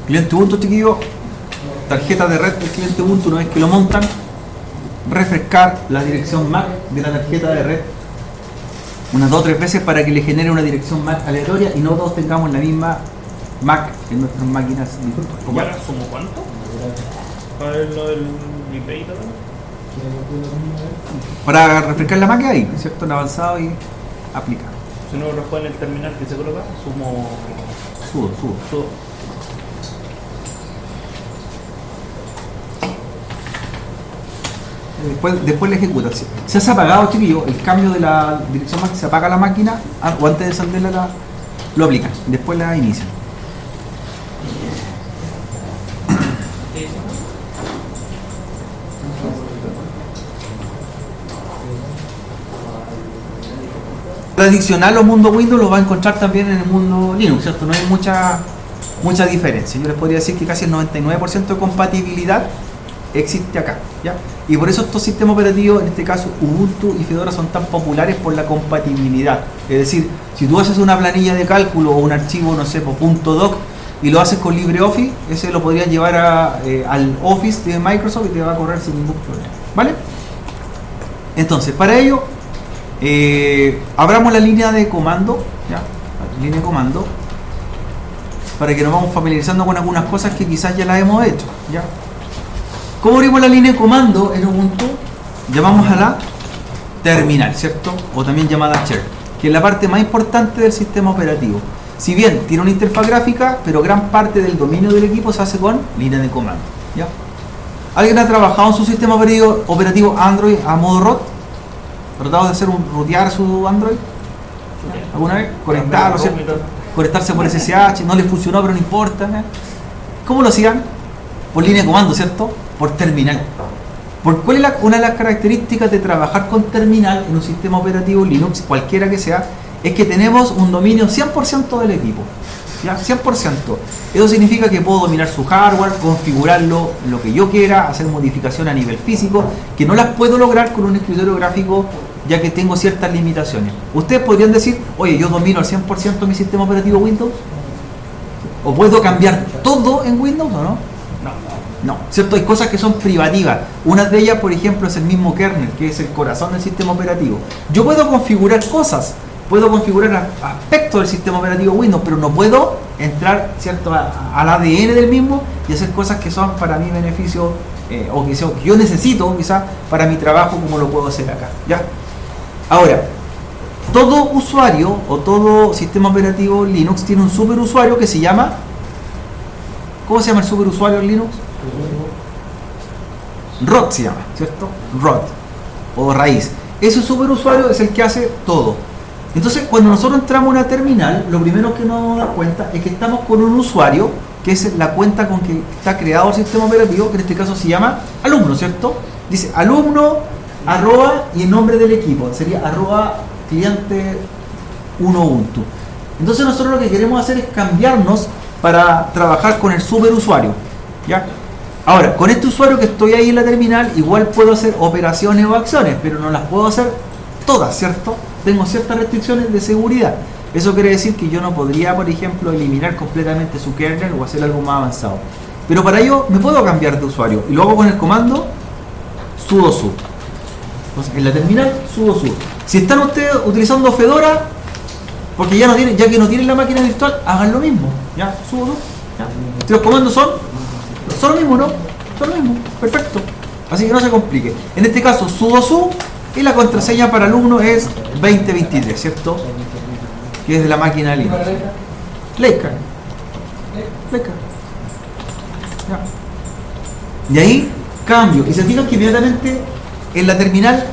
Cliente Ubuntu, chiquillos, tarjeta de red del cliente Ubuntu, una vez que lo montan, refrescar la dirección MAC de la tarjeta de red unas 2 o 3 veces para que le genere una dirección MAC aleatoria y no todos tengamos la misma MAC en nuestras máquinas virtuales. ¿Cómo era? ¿Cómo cuánto? Para ver lo del IP y todo. Para refrescar la máquina ahí, ¿cierto? En avanzado y aplicar. Si no lo puede en el terminal que se coloca, sudo. Después le ejecuta. Se ha apagado, chiquillo, el cambio de la dirección MAC, se apaga la máquina o antes de encenderla lo aplican, después la inician. Tradicional o mundo Windows lo va a encontrar también en el mundo Linux, ¿cierto? No hay mucha diferencia. Yo les podría decir que casi el 99% de compatibilidad existe acá, ¿ya? Y por eso estos sistemas operativos, en este caso Ubuntu y Fedora, son tan populares por la compatibilidad. Es decir, si tú haces una planilla de cálculo o un archivo, no sé, .doc y lo haces con LibreOffice, ese lo podrías llevar al Office de Microsoft y te va a correr sin ningún problema, ¿vale? Entonces, para ello abramos la línea de comando, ¿ya? La línea de comando, para que nos vamos familiarizando con algunas cosas que quizás ya las hemos hecho, ¿ya? ¿Cómo abrimos la línea de comando en Ubuntu? Llamamos a la terminal, ¿cierto? O también llamada shell, que es la parte más importante del sistema operativo. Si bien tiene una interfaz gráfica, pero gran parte del dominio del equipo se hace con línea de comando, ¿ya? ¿Alguien ha trabajado en su sistema operativo Android a modo root? ¿Tratado de hacer rootear su Android? ¿Alguna vez? Conectarlo, ¿cierto? Conectarse por SSH, no le funcionó, pero no importa, ¿eh? ¿Cómo lo hacían? Por línea de comando, ¿cierto? Por terminal. ¿Cuál es una de las características de trabajar con terminal en un sistema operativo Linux, cualquiera que sea? Es que tenemos un dominio 100% del equipo, ¿ya? 100%. Eso significa que puedo dominar su hardware, configurarlo lo que yo quiera, hacer modificaciones a nivel físico, que no las puedo lograr con un escritorio gráfico, ya que tengo ciertas limitaciones. Ustedes podrían decir, oye, yo domino al 100% mi sistema operativo Windows, o puedo cambiar todo en Windows, ¿o no? No, ¿cierto? Hay cosas que son privativas. Una de ellas, por ejemplo, es el mismo kernel, que es el corazón del sistema operativo. Yo puedo configurar cosas, puedo configurar aspectos del sistema operativo Windows, pero no puedo entrar, ¿cierto?, al ADN del mismo y hacer cosas que son para mi beneficio o que yo necesito quizás para mi trabajo, como lo puedo hacer acá, ¿ya? Ahora, todo usuario o todo sistema operativo Linux tiene un superusuario que se llama... ¿Cómo se llama el superusuario en Linux? Root se llama, ¿cierto? Root o raíz. Ese superusuario es el que hace todo. Entonces, cuando nosotros entramos a una terminal, lo primero que nos damos cuenta es que estamos con un usuario, que es la cuenta con que está creado el sistema operativo, que en este caso se llama alumno, ¿cierto? Dice alumno, arroba y el nombre del equipo, sería arroba cliente 1 Ubuntu. Entonces nosotros lo que queremos hacer es cambiarnos para trabajar con el superusuario, ¿ya? Ahora, con este usuario que estoy ahí en la terminal, igual puedo hacer operaciones o acciones, pero no las puedo hacer todas, ¿cierto? Tengo ciertas restricciones de seguridad. Eso quiere decir que yo no podría, por ejemplo, eliminar completamente su kernel o hacer algo más avanzado. Pero para ello me puedo cambiar de usuario y lo hago con el comando sudo su. Entonces, en la terminal sudo su. Si están ustedes utilizando Fedora, porque ya que no tienen la máquina virtual, hagan lo mismo, ¿ya? Sudo su. ¿Ya? Los comandos son lo mismo, ¿no? Son lo mismo, perfecto. Así que no se complique. En este caso, sudo su y la contraseña para alumno es 2023, ¿cierto? Que es de la máquina Linux. Leica. Y ahí cambio. Y se fijan que inmediatamente en la terminal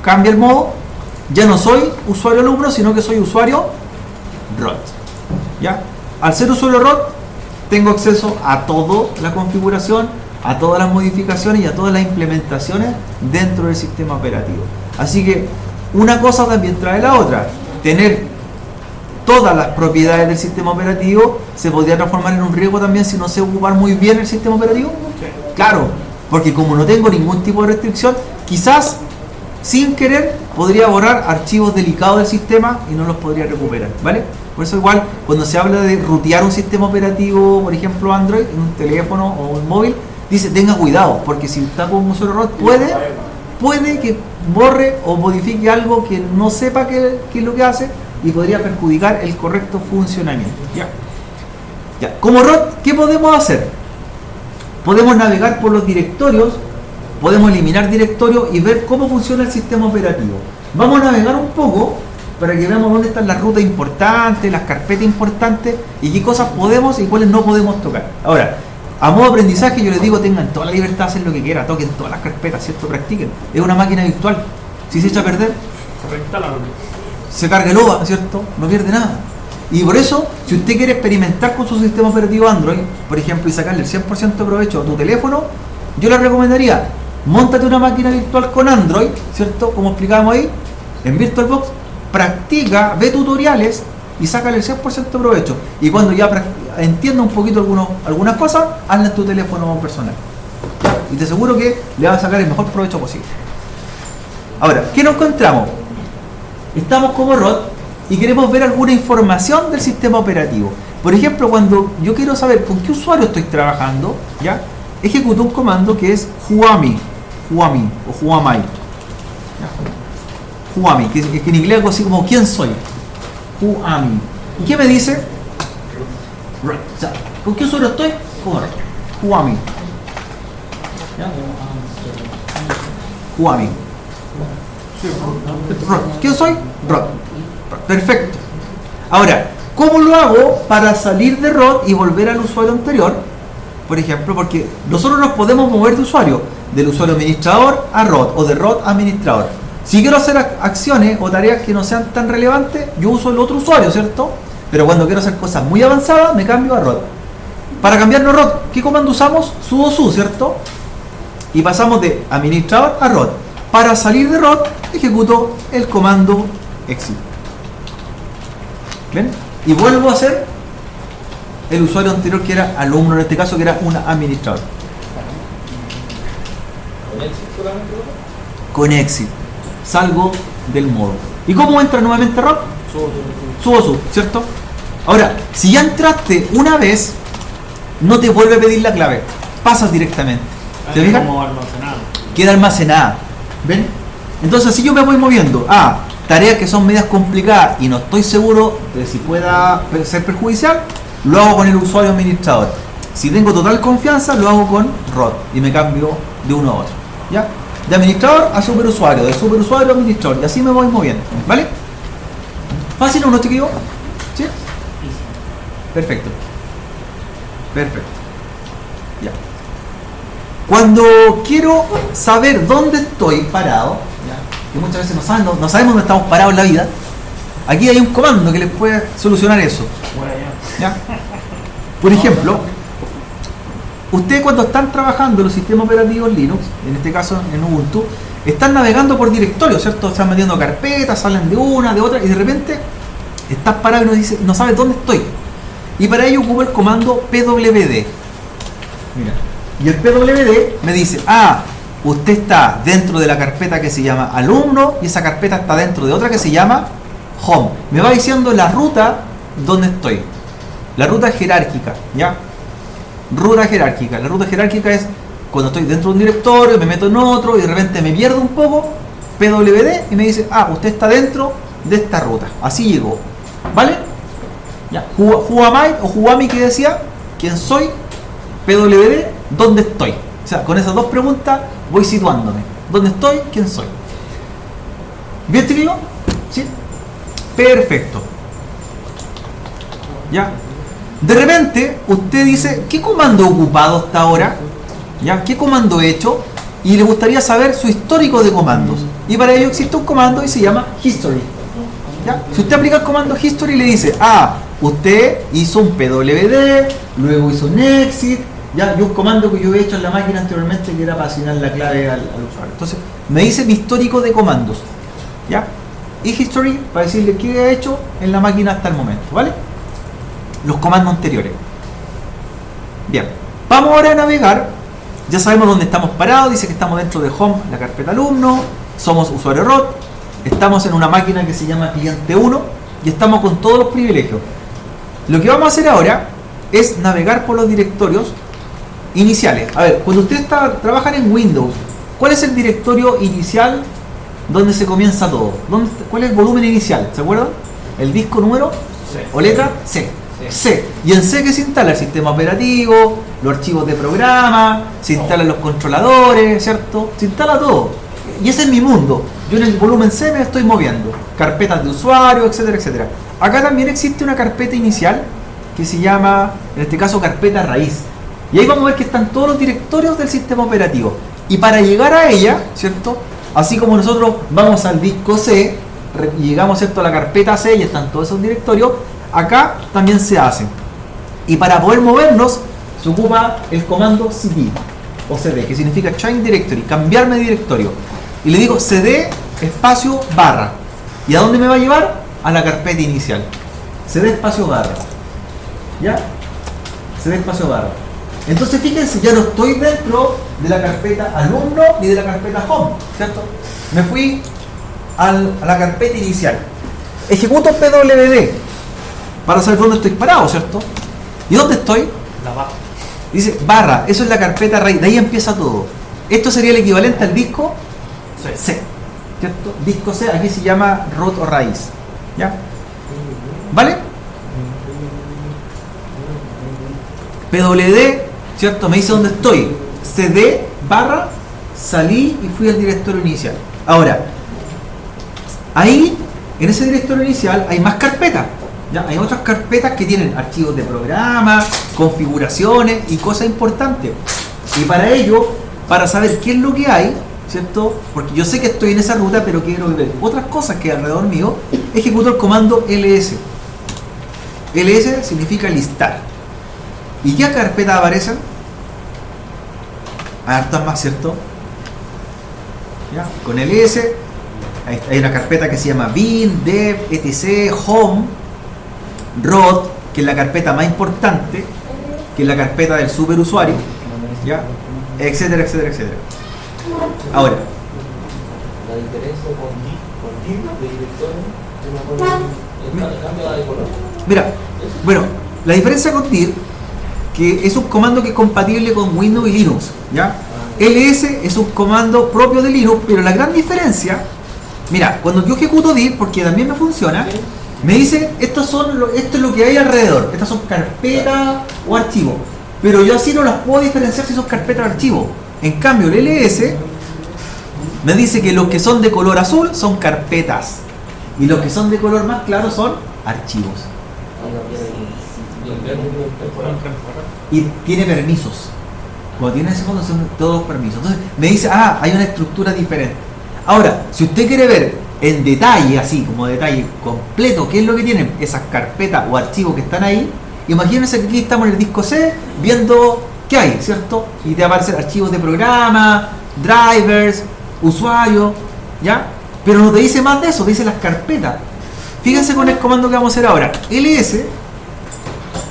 cambia el modo. Ya no soy usuario alumno, sino que soy usuario root. ¿Ya? Al ser usuario root, tengo acceso a toda la configuración, a todas las modificaciones y a todas las implementaciones dentro del sistema operativo. Así que una cosa también trae la otra. Tener todas las propiedades del sistema operativo se podría transformar en un riesgo también si no sé ocupar muy bien el sistema operativo. Claro, porque como no tengo ningún tipo de restricción, quizás sin querer podría borrar archivos delicados del sistema y no los podría recuperar, ¿vale? Por eso igual, cuando se habla de rutear un sistema operativo, por ejemplo Android, en un teléfono o un móvil, dice tenga cuidado, porque si está con un usuario root puede que borre o modifique algo que no sepa qué es lo que hace y podría perjudicar el correcto funcionamiento. Ya. Como root, ¿qué podemos hacer? Podemos navegar por los directorios, podemos eliminar directorios y ver cómo funciona el sistema operativo. Vamos a navegar un poco para que veamos dónde están las rutas importantes, las carpetas importantes y qué cosas podemos y cuáles no podemos tocar. Ahora, a modo de aprendizaje yo les digo, tengan toda la libertad de hacer lo que quieran, toquen todas las carpetas, ¿cierto? Practiquen. Es una máquina virtual. Si se echa a perder, se carga el OVA, ¿cierto? No pierde nada. Y por eso, si usted quiere experimentar con su sistema operativo Android, por ejemplo, y sacarle el 100% de provecho a tu teléfono, yo le recomendaría, móntate una máquina virtual con Android, ¿cierto? Como explicábamos ahí, en VirtualBox, practica, ve tutoriales y sácale el 100% de provecho. Y cuando ya entienda un poquito algunas cosas, hazla en tu teléfono personal. Y te aseguro que le vas a sacar el mejor provecho posible. Ahora, ¿qué nos encontramos? Estamos como root y queremos ver alguna información del sistema operativo. Por ejemplo, cuando yo quiero saber con qué usuario estoy trabajando, ¿ya? Ejecuto un comando que es whoami o whoami. Whoami, que en inglés algo así como ¿quién soy? Whoami. ¿Y qué me dice? Root. O sea, ¿con qué usuario estoy? Como root. Whoami. ¿Ya? Whoami. ¿Quién soy? Root. Perfecto. Ahora, ¿cómo lo hago para salir de root y volver al usuario anterior? Por ejemplo, porque nosotros nos podemos mover de usuario, del usuario administrador a root o de root a administrador. Si quiero hacer acciones o tareas que no sean tan relevantes, yo uso el otro usuario, ¿cierto? Pero cuando quiero hacer cosas muy avanzadas, me cambio a root. Para cambiarnos a root, ¿qué comando usamos? Sudo su, ¿cierto? Y pasamos de administrador a root. Para salir de root, ejecuto el comando exit. ¿Ven? Y vuelvo a hacer el usuario anterior que era alumno, en este caso que era un administrador. Con exit. Salgo del modo. ¿Y cómo entra nuevamente root? Subo su, ¿cierto? Ahora, si ya entraste una vez, no te vuelve a pedir la clave. Pasas directamente. ¿Te fijas? Queda almacenada. ¿Ven? Entonces, si yo me voy moviendo a tareas que son medias complicadas y no estoy seguro de si pueda ser perjudicial, lo hago con el usuario administrador. Si tengo total confianza, lo hago con root y me cambio de uno a otro. ¿Ya? De administrador a superusuario, de superusuario a administrador, y así me voy moviendo. ¿Vale? ¿Fácil o no te equivoco? ¿Sí? Perfecto. Perfecto. Ya. Cuando quiero saber dónde estoy parado, ¿ya? Que muchas veces no sabemos dónde estamos parados en la vida, aquí hay un comando que les puede solucionar eso. ¿Ya? Por ejemplo, ustedes cuando están trabajando en los sistemas operativos Linux, en este caso en Ubuntu, están navegando por directorios, ¿cierto? Están metiendo carpetas, salen de una, de otra, y de repente estás parado y no sabes dónde estoy. Y para ello ocupo el comando pwd. Mira. Y el pwd me dice, usted está dentro de la carpeta que se llama alumno y esa carpeta está dentro de otra que se llama home. Me va diciendo la ruta donde estoy. La ruta jerárquica, ¿ya? Ruta jerárquica. La ruta jerárquica es cuando estoy dentro de un directorio, me meto en otro y de repente me pierdo un poco, pwd, y me dice, usted está dentro de esta ruta. Así llegó. ¿Vale? Ya. Whoami o whoami que decía, ¿quién soy? pwd, ¿dónde estoy? O sea, con esas dos preguntas voy situándome. ¿Dónde estoy? ¿Quién soy? ¿Bien, escribo? ¿Sí? Perfecto. ¿Ya? De repente, usted dice, ¿qué comando he ocupado hasta ahora? ¿Ya? ¿Qué comando he hecho? Y le gustaría saber su histórico de comandos. Y para ello existe un comando y se llama history. ¿Ya? Si usted aplica el comando history, le dice, usted hizo un pwd, luego hizo un exit, ¿ya? Y un comando que yo he hecho en la máquina anteriormente que era para asignar la clave al usuario. Entonces, me dice mi histórico de comandos. ¿Ya? Y history para decirle qué he hecho en la máquina hasta el momento, ¿vale? Los comandos anteriores. Bien, vamos ahora a navegar. Ya sabemos dónde estamos parados. Dice que estamos dentro de home, la carpeta alumno. Somos usuario root. estamos en una máquina que se llama cliente 1 y estamos con todos los privilegios. Lo que vamos a hacer ahora es navegar por los directorios iniciales. A ver, cuando usted trabaja en Windows, ¿cuál es el directorio inicial donde se comienza todo? ¿Cuál es el volumen inicial? ¿Se acuerdan? ¿El disco número? C. ¿O letra? C. C. Y en C, ¿qué se instala? El sistema operativo, los archivos de programa, se instalan los controladores, ¿cierto? Se instala todo. Y ese es mi mundo. Yo en el volumen C me estoy moviendo. Carpetas de usuario, etcétera, etcétera. Acá también existe una carpeta inicial que se llama, en este caso, carpeta raíz. Y ahí vamos a ver que están todos los directorios del sistema operativo. Y para llegar a ella, ¿cierto? Así como nosotros vamos al disco C y llegamos, ¿cierto?, a la carpeta C y están todos esos directorios, acá también se hacen. Y para poder movernos se ocupa el comando cd o cd, que significa change directory, cambiarme de directorio. Y le digo cd espacio barra. ¿Y a dónde me va a llevar? A la carpeta inicial. Cd espacio barra. ¿Ya? Cd espacio barra. Entonces fíjense, ya no estoy dentro de la carpeta alumno ni de la carpeta home, ¿cierto? Me fui a la carpeta inicial. Ejecuto pwd para saber dónde estoy parado, ¿cierto? ¿Y dónde estoy? La baja. Dice barra, eso es la carpeta raíz, de ahí empieza todo. Esto sería el equivalente al disco C, ¿cierto? Disco C, aquí se llama root o raíz, ¿ya? ¿Vale? pwd, ¿cierto? Me dice dónde estoy. cd barra, salí y fui al directorio inicial. Ahora, ahí, en ese directorio inicial, hay más carpetas. ¿Ya? Hay otras carpetas que tienen archivos de programa, configuraciones y cosas importantes. Y para ello, para saber qué es lo que hay, ¿cierto? Porque yo sé que estoy en esa ruta, pero quiero ver otras cosas que hay alrededor mío, ejecuto el comando ls. ls significa listar. ¿Y qué carpetas aparecen? Hay hartas más, ¿cierto? ¿Ya? Con ls hay una carpeta que se llama bin, dev, etc, home, rot, que es la carpeta más importante, que es la carpeta del superusuario, ¿ya? Etcétera, etcétera, etcétera. Ahora, La diferencia con dir de directorio cambia de color. mira, bueno, la diferencia con dir, que es un comando que es compatible con Windows y Linux, ¿ya? ls es un comando propio de Linux, pero la gran diferencia, mira, cuando yo ejecuto dir, porque también me funciona, me dice, esto es lo que hay alrededor, estas son carpetas o archivos, pero yo así no las puedo diferenciar si son carpetas o archivos. En cambio, el ls me dice que los que son de color azul son carpetas y los que son de color más claro son archivos. Y tiene permisos. Cuando tiene ese fondo son todos permisos. Entonces me dice, hay una estructura diferente. Ahora, si usted quiere ver en detalle, así como detalle completo, qué es lo que tienen esas carpetas o archivos que están ahí, imagínense que aquí estamos en el disco C viendo qué hay, ¿cierto? Y te aparecen archivos de programa, drivers, usuarios, ¿ya? Pero no te dice más de eso, te dice las carpetas. Fíjense con el comando que vamos a hacer ahora. ls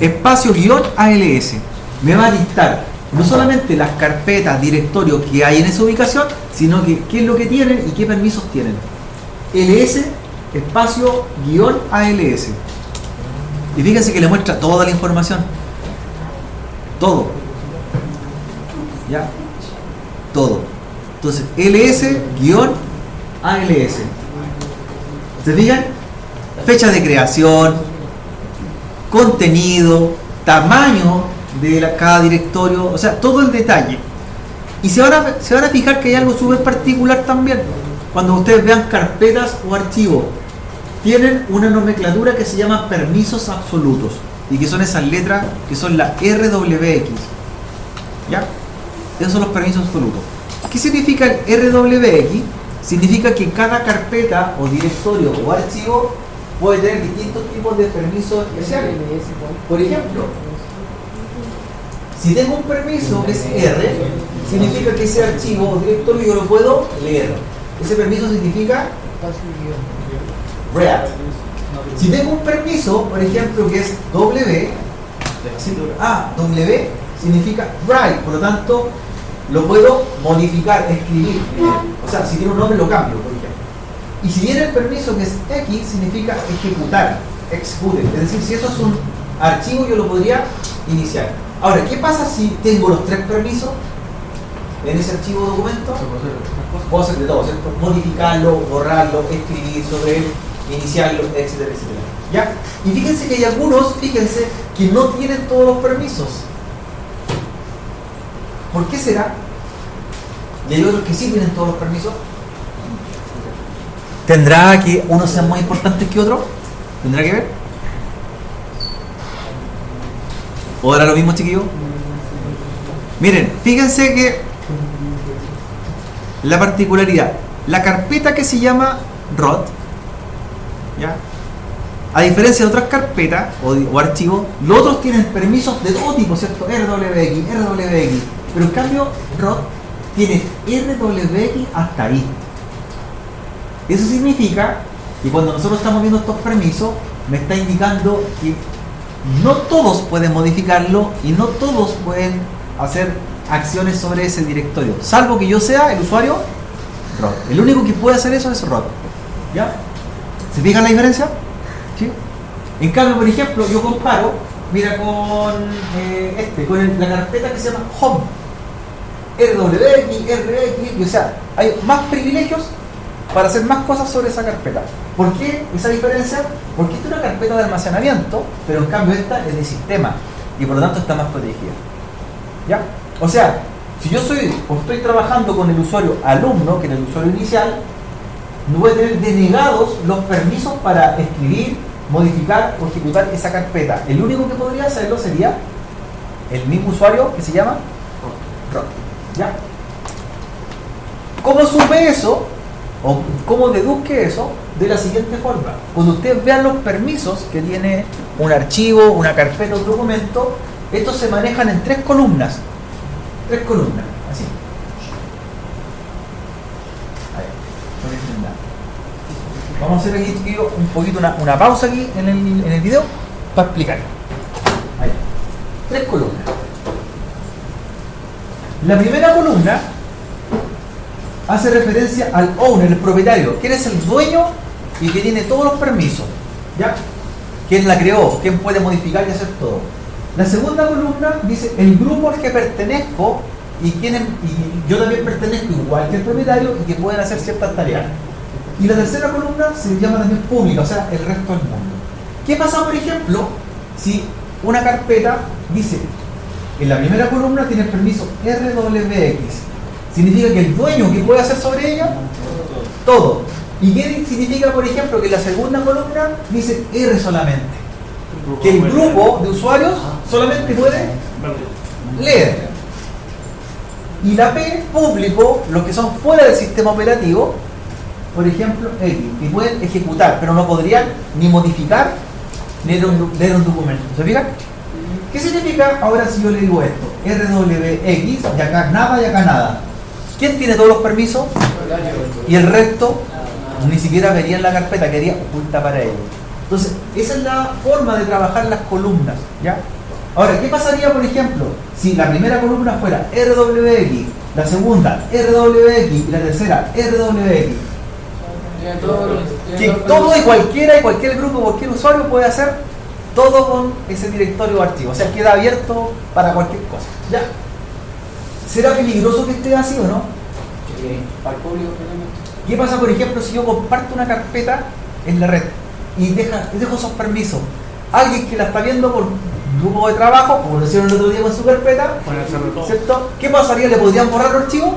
espacio guión als me va a listar no solamente las carpetas, directorios que hay en esa ubicación, sino que qué es lo que tienen y qué permisos tienen. ls espacio guión als. Y fíjense que le muestra toda la información. Todo. ¿Ya? Todo. Entonces, ls guión als. ¿Se fijan? Fecha de creación, contenido, tamaño de cada directorio, o sea, todo el detalle. Y se van a fijar que hay algo súper particular también. Cuando ustedes vean carpetas o archivos, tienen una nomenclatura que se llama permisos absolutos, y que son esas letras que son la RWX. ¿Ya? Esos son los permisos absolutos. ¿Qué significa el RWX? Significa que cada carpeta o directorio o archivo puede tener distintos tipos de permisos especiales. Por ejemplo, si tengo un permiso que es R, significa que ese archivo o directorio yo lo puedo leer. Ese permiso significa read. Si tengo un permiso, por ejemplo, que es W, W significa write, por lo tanto lo puedo modificar, escribir. O sea, si tiene un nombre lo cambio, por ejemplo. Y si viene el permiso que es X, significa ejecutar, execute. Es decir, si eso es un archivo, yo lo podría iniciar. Ahora, ¿qué pasa si tengo los 3 permisos en ese archivo documento? Puedo hacer de todo, ¿cierto? Modificarlo, borrarlo, escribir sobre él, iniciarlo, etcétera, etcétera. ¿Ya? Y fíjense que hay algunos, fíjense, que no tienen todos los permisos. ¿Por qué será? Y hay otros que sí tienen todos los permisos. ¿Tendrá que unos sean más importantes que otros? ¿Tendrá que ver? ¿O hará lo mismo, chiquillos? Miren, fíjense que la particularidad, la carpeta que se llama ROT, ¿ya? A diferencia de otras carpetas o archivos, los otros tienen permisos de todo tipo, ¿cierto? RWX, RWX, pero en cambio ROT tiene RWX hasta ahí. Eso significa que cuando nosotros estamos viendo estos permisos, me está indicando que no todos pueden modificarlo y no todos pueden hacer acciones sobre ese directorio, salvo que yo sea el usuario ROT. El único que puede hacer eso es ROT. ¿Ya? ¿Se fijan la diferencia? ¿Sí? En cambio, por ejemplo, yo comparo, mira, con la carpeta que se llama Home. RWX, RX, o sea, hay más privilegios para hacer más cosas sobre esa carpeta. ¿Por qué esa diferencia? Porque esta es una carpeta de almacenamiento, pero en cambio esta es de sistema y por lo tanto está más protegida. ¿Ya? O sea, si yo estoy trabajando con el usuario alumno, que es el usuario inicial, no voy a tener denegados los permisos para escribir, modificar o ejecutar esa carpeta. El único que podría hacerlo sería el mismo usuario que se llama ROT. ¿Ya? ¿Cómo supe eso? ¿O cómo deduzque eso? De la siguiente forma. Cuando ustedes vean los permisos que tiene un archivo, una carpeta o un documento, estos se manejan en 3 columnas. 3 columnas, así. Ahí, vamos a hacer aquí un poquito una pausa aquí en el video para explicar. Ahí. 3 columnas. La primera columna hace referencia al owner, el propietario, quién es el dueño y que tiene todos los permisos, ¿ya? ¿Quién la creó? ¿Quién puede modificar y hacer todo? La segunda columna dice el grupo al que pertenezco y yo también pertenezco igual que el propietario y que pueden hacer ciertas tareas. Y la tercera columna se llama también pública, o sea, el resto del mundo. ¿Qué pasa, por ejemplo, si una carpeta dice en la primera columna tiene el permiso RWX? Significa que el dueño, ¿qué puede hacer sobre ella? Todo. ¿Y qué significa, por ejemplo, que la segunda columna dice R solamente? Que el grupo de usuarios solamente puede leer. Y la P, público, los que son fuera del sistema operativo, por ejemplo, X, que pueden ejecutar, pero no podrían ni modificar ni leer un documento. ¿Se fijan? ¿Qué significa ahora si yo le digo esto? RWX, y acá nada y acá nada. ¿Quién tiene todos los permisos? Y el resto ni siquiera vería en la carpeta, quedaría oculta para ellos. Entonces, esa es la forma de trabajar las columnas, ¿ya? Ahora, ¿qué pasaría, por ejemplo, si la primera columna fuera RWX, la segunda RWX y la tercera RWX? Que todo y cualquier grupo, cualquier usuario puede hacer todo con ese directorio o archivo. O sea, queda abierto para cualquier cosa, ¿ya? ¿Será peligroso que esté así o no? Para el público, ¿Qué pasa, por ejemplo, si yo comparto una carpeta en la red y dejo esos permisos? Alguien que la está viendo por grupo de trabajo, como lo hicieron el otro día con su carpeta, ¿cierto? ¿Qué pasaría? ¿Le podrían borrar los archivos?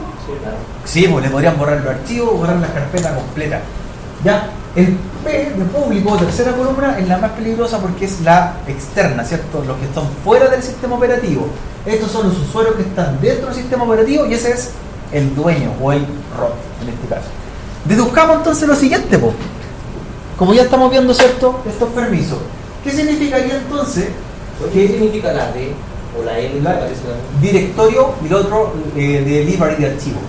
Sí, pues le podrían borrar los archivos, borrar la carpeta completa. ¿Ya? El P de público, tercera columna, es la más peligrosa porque es la externa, ¿cierto? Los que están fuera del sistema operativo. Estos son los usuarios que están dentro del sistema operativo y ese es el dueño o el ROT en este caso. Deduzcamos entonces lo siguiente, po. Como ya estamos viendo, ¿cierto? Estos permisos. ¿Qué significaría entonces? ¿Qué significa la D o la L? Directorio y el otro de library de archivo.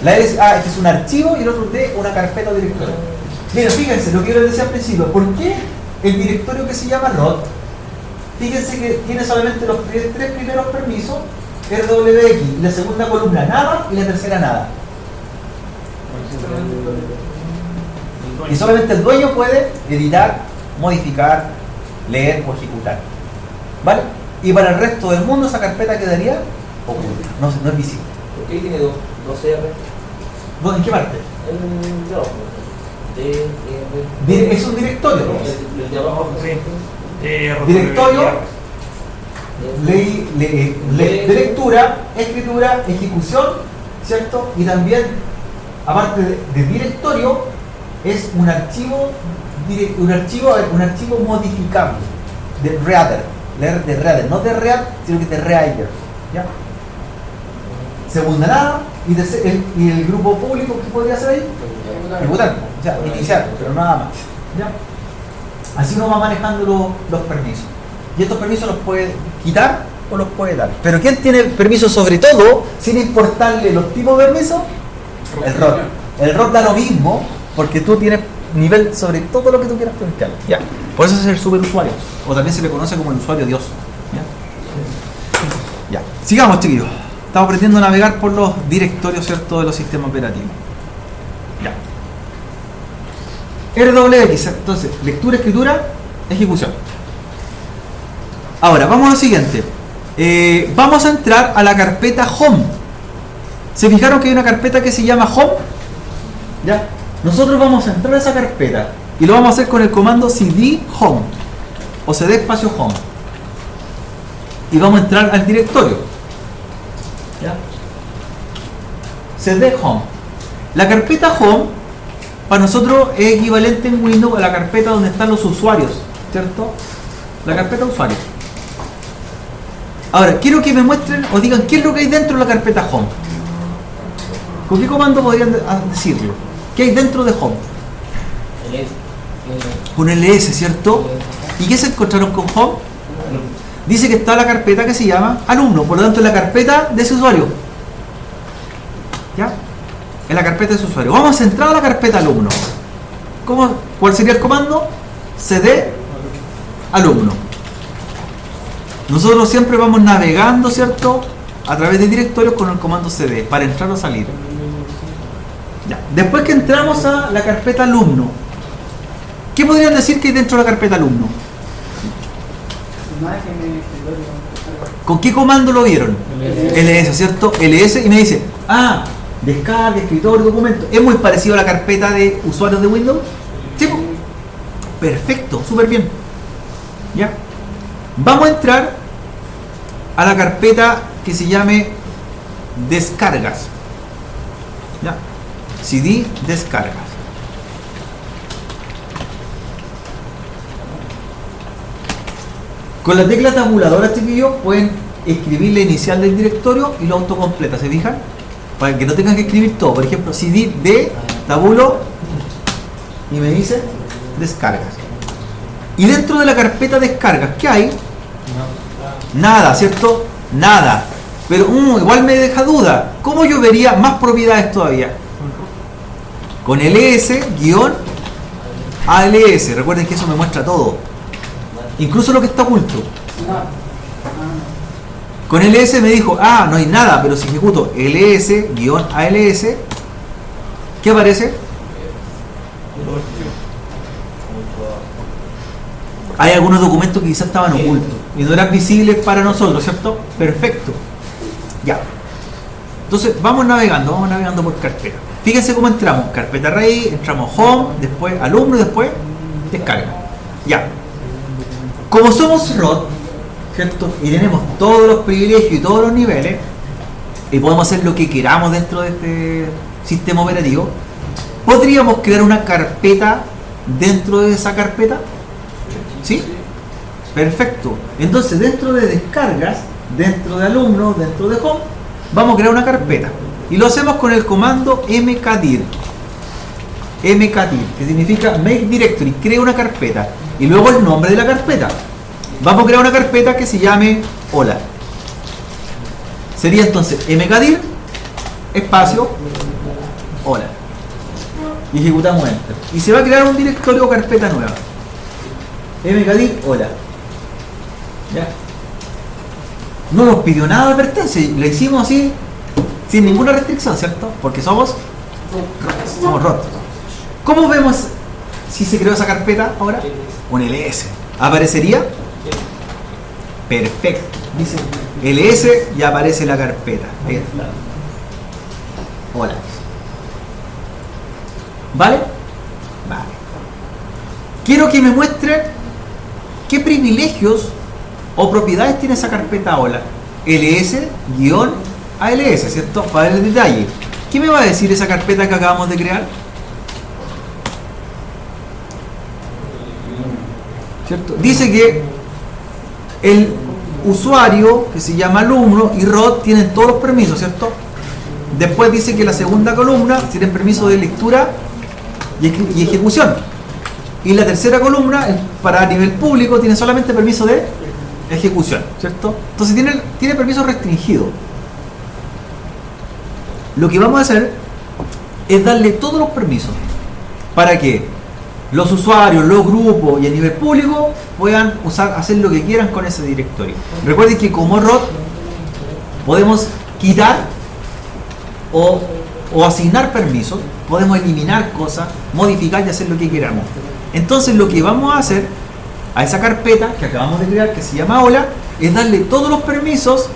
La L es, este es un archivo y el otro de una carpeta o directorio. Mira, fíjense lo que yo les decía al principio. ¿Por qué el directorio que se llama ROT? Fíjense que tiene solamente los 3 primeros permisos, RWX, la segunda columna nada y la tercera nada. dueño. Y solamente el dueño puede editar, modificar, leer o ejecutar. ¿Vale? Y para el resto del mundo esa carpeta quedaría oculta, no es visible. ¿Por qué tiene dos R? ¿En qué parte? Es un directorio. El de abajo. Sí. Directorio, de lectura, escritura, ejecución, ¿cierto? Y también, aparte de directorio, es un archivo modificable, de reader, no de read, sino que de reader, ¿ya? Segunda nada, y el grupo público que podría ser ahí, ejecutar, o sea, iniciar, pero nada más, ¿ya? Así uno va manejando los permisos. Y estos permisos los puede quitar o los puede dar. Pero ¿quién tiene permisos sobre todo, sin importarle los tipos de permisos? El ROT. El ROT da lo mismo, porque tú tienes nivel sobre todo lo que tú quieras plantear. ¿Ya? Por eso es el superusuario. O también se le conoce como el usuario Dios. ¿Ya? Ya. Sigamos, chiquillos. Estamos aprendiendo a navegar por los directorios, ¿cierto?, de los sistemas operativos. Ya. RWX, entonces, lectura, escritura, ejecución. Ahora, vamos a lo siguiente. Vamos a entrar a la carpeta Home. ¿Se fijaron que hay una carpeta que se llama Home? ¿Ya? Nosotros vamos a entrar a esa carpeta y lo vamos a hacer con el comando cd home o cd espacio home. Y vamos a entrar al directorio. ¿Ya? cd home. La carpeta Home para nosotros es equivalente en Windows a la carpeta donde están los usuarios, ¿cierto? La carpeta usuarios. Ahora, quiero que me muestren o digan qué es lo que hay dentro de la carpeta Home. ¿Con qué comando podrían decirlo? ¿Qué hay dentro de Home? Con ls, ¿cierto? ¿Y qué se encontraron con Home? Dice que está la carpeta que se llama alumno, por lo tanto es la carpeta de ese usuario. ¿Ya? Es la carpeta de ese usuario. Vamos a entrar a la carpeta alumno. ¿Cuál sería el comando? cd alumno. Nosotros siempre vamos navegando, ¿cierto?, a través de directorios con el comando cd para entrar o salir. Ya. Después que entramos a la carpeta alumno, ¿qué podrían decir que hay dentro de la carpeta alumno? ¿Con qué comando lo vieron? ls, ¿cierto? ls, y me dice, descarga, escritorio, documento. ¿Es muy parecido a la carpeta de usuarios de Windows? Sí. Perfecto, súper bien. ¿Ya? Vamos a entrar a la carpeta que se llame descargas. ¿Ya? cd descargas. Con la tecla tabuladora, chiquillos, pueden escribir la inicial del directorio y lo autocompleta, ¿se fijan? Para que no tengan que escribir todo. Por ejemplo, cd de tabulo y me dice descargas. Y dentro de la carpeta descargas, ¿qué hay? Nada, ¿cierto? Nada. Pero igual me deja duda. ¿Cómo yo vería más propiedades todavía? Con ls-als. Recuerden que eso me muestra todo. Incluso lo que está oculto. Con ls me dijo, no hay nada, pero si ejecuto ls-als, ¿qué aparece? Hay algunos documentos que quizás estaban ocultos y no eran visibles para nosotros, ¿cierto? Perfecto. Ya. Entonces vamos navegando por carpeta. Fíjense cómo entramos. Carpeta raíz, entramos home, después alumno y después descarga. Ya. Como somos ROT, ¿cierto?, y tenemos todos los privilegios y todos los niveles, y podemos hacer lo que queramos dentro de este sistema operativo, ¿podríamos crear una carpeta dentro de esa carpeta? ¿Sí? Perfecto. Entonces, dentro de descargas, dentro de alumnos, dentro de home, vamos a crear una carpeta. Y lo hacemos con el comando mkdir. mkdir, que significa make directory, crea una carpeta. Y luego el nombre de la carpeta. Vamos a crear una carpeta que se llame hola. Sería entonces mkdir espacio hola. Y ejecutamos enter. Y se va a crear un directorio o carpeta nueva. mkdir hola. ¿Ya? No nos pidió nada de advertencia, le hicimos así sin ninguna restricción, ¿cierto? Porque somos ROT. ¿Cómo vemos si se creó esa carpeta ahora? Sí. Un ls. ¿Aparecería? Sí. Perfecto. Dice ls y aparece la carpeta. Ahí está. Hola. ¿Vale? Vale. Quiero que me muestre qué privilegios o propiedades tiene esa carpeta hola. ls-als, ¿cierto? Para ver el detalle. ¿Qué me va a decir esa carpeta que acabamos de crear? ¿Cierto? Dice que el usuario, que se llama alumno, y Rod tienen todos los permisos, ¿cierto? Después dice que la segunda columna tiene permiso de lectura y ejecución. Y la tercera columna, para nivel público, tiene solamente permiso de ejecución, ¿cierto? Entonces tiene permiso restringido. Lo que vamos a hacer es darle todos los permisos para que los usuarios, los grupos y a nivel público puedan hacer lo que quieran con ese directorio. Recuerden que como Rod podemos quitar o asignar permisos, podemos eliminar cosas, modificar y hacer lo que queramos. Entonces lo que vamos a hacer a esa carpeta que acabamos de crear, que se llama hola, es darle todos los permisos,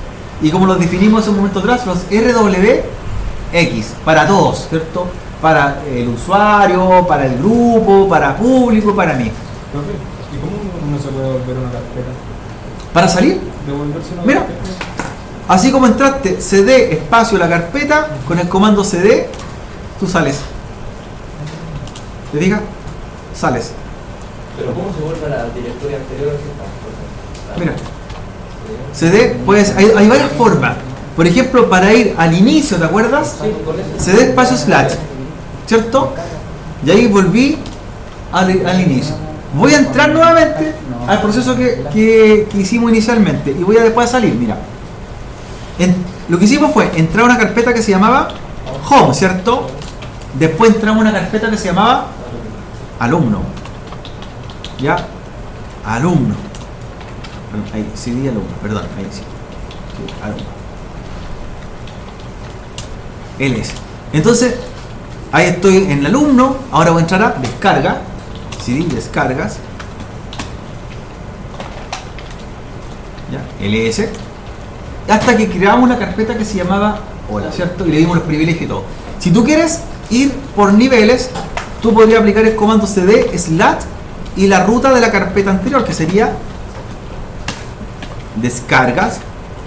y como los definimos hace un momento atrás, los RWX, para todos, ¿cierto? Para el usuario, para el grupo, para público, para mí. Profe, ¿y cómo no se puede volver una carpeta? ¿Para salir? ¿Devolverse una Mira. carpeta? Así como entraste cd espacio la carpeta, con el comando cd, tú sales. ¿Te fijas? Sales. Pero ¿cómo se vuelve a la directoria anterior? Mira. CD, pues hay varias formas. Por ejemplo, para ir al inicio, ¿te acuerdas? Sí, con eso. CD espacio slash, ¿cierto? Y ahí volví al inicio. Voy a entrar nuevamente al proceso que hicimos inicialmente y voy a después salir, mira. Lo que hicimos fue entrar a una carpeta que se llamaba Home, ¿cierto? Después entramos a una carpeta que se llamaba Alumno. ¿Ya? Alumno. Ahí, CD alumno, perdón, ahí sí. Sí, alumno. LS. Entonces, ahí estoy en el alumno, ahora voy a entrar a descarga. CD, descargas. ¿Ya? LS. Hasta que creamos una carpeta que se llamaba hola, ¿cierto? Y le dimos los privilegios y todo. Si tú quieres ir por niveles, tú podrías aplicar el comando cd slash y la ruta de la carpeta anterior, que sería descargas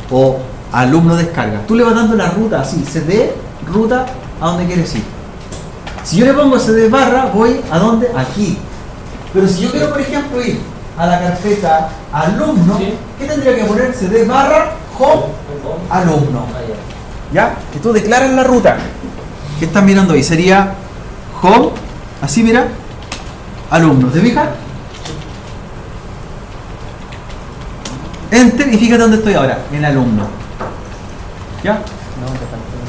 o alumno descarga. Tú le vas dando la ruta así, cd, ruta, a donde quieres ir. Si yo le pongo cd barra, voy a dónde? Aquí. Pero si yo quiero, por ejemplo, ir a la carpeta alumno, Sí. ¿qué tendría que poner? cd barra home alumno. ¿Ya? Que tú declaras la ruta. ¿Qué estás mirando ahí? Sería home, así mira, alumno. ¿Te fijas? Enter y fíjate dónde estoy ahora, en alumno. ¿Ya?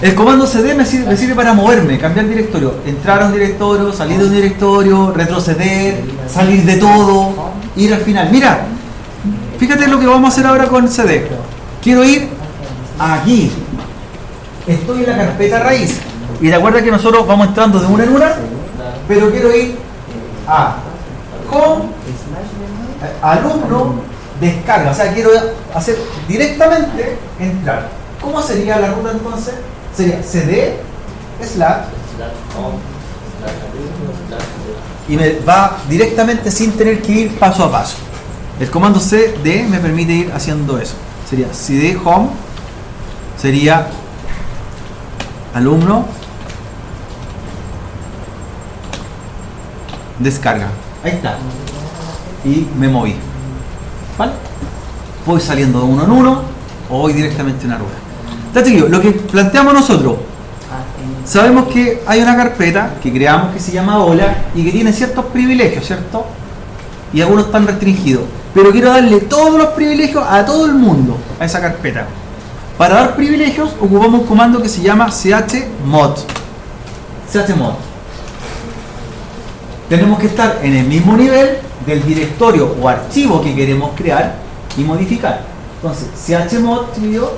El comando cd me sirve para moverme, cambiar directorio, entrar a un directorio, salir de un directorio, retroceder, salir de todo, ir al final. Mira, fíjate lo que vamos a hacer ahora con cd. Quiero ir aquí. Estoy en la carpeta raíz. Y recuerda que nosotros vamos entrando de una en una, pero quiero ir a home, alumno, descarga. O sea, quiero hacer directamente entrar. ¿Cómo sería la ruta entonces? Sería cd slash y me va directamente sin tener que ir paso a paso. El comando cd me permite ir haciendo eso. Sería cd home, sería alumno, descarga. Ahí está. Y me moví. ¿Vale? Voy saliendo de uno en uno o voy directamente a una ruta. Está chiquillo, lo que planteamos nosotros, sabemos que hay una carpeta que creamos que se llama hola y que tiene ciertos privilegios, ¿cierto? Y algunos están restringidos. Pero quiero darle todos los privilegios a todo el mundo a esa carpeta. Para dar privilegios ocupamos un comando que se llama chmod. Chmod. Tenemos que estar en el mismo nivel del directorio o archivo que queremos crear y modificar. Entonces, chmod, chmod,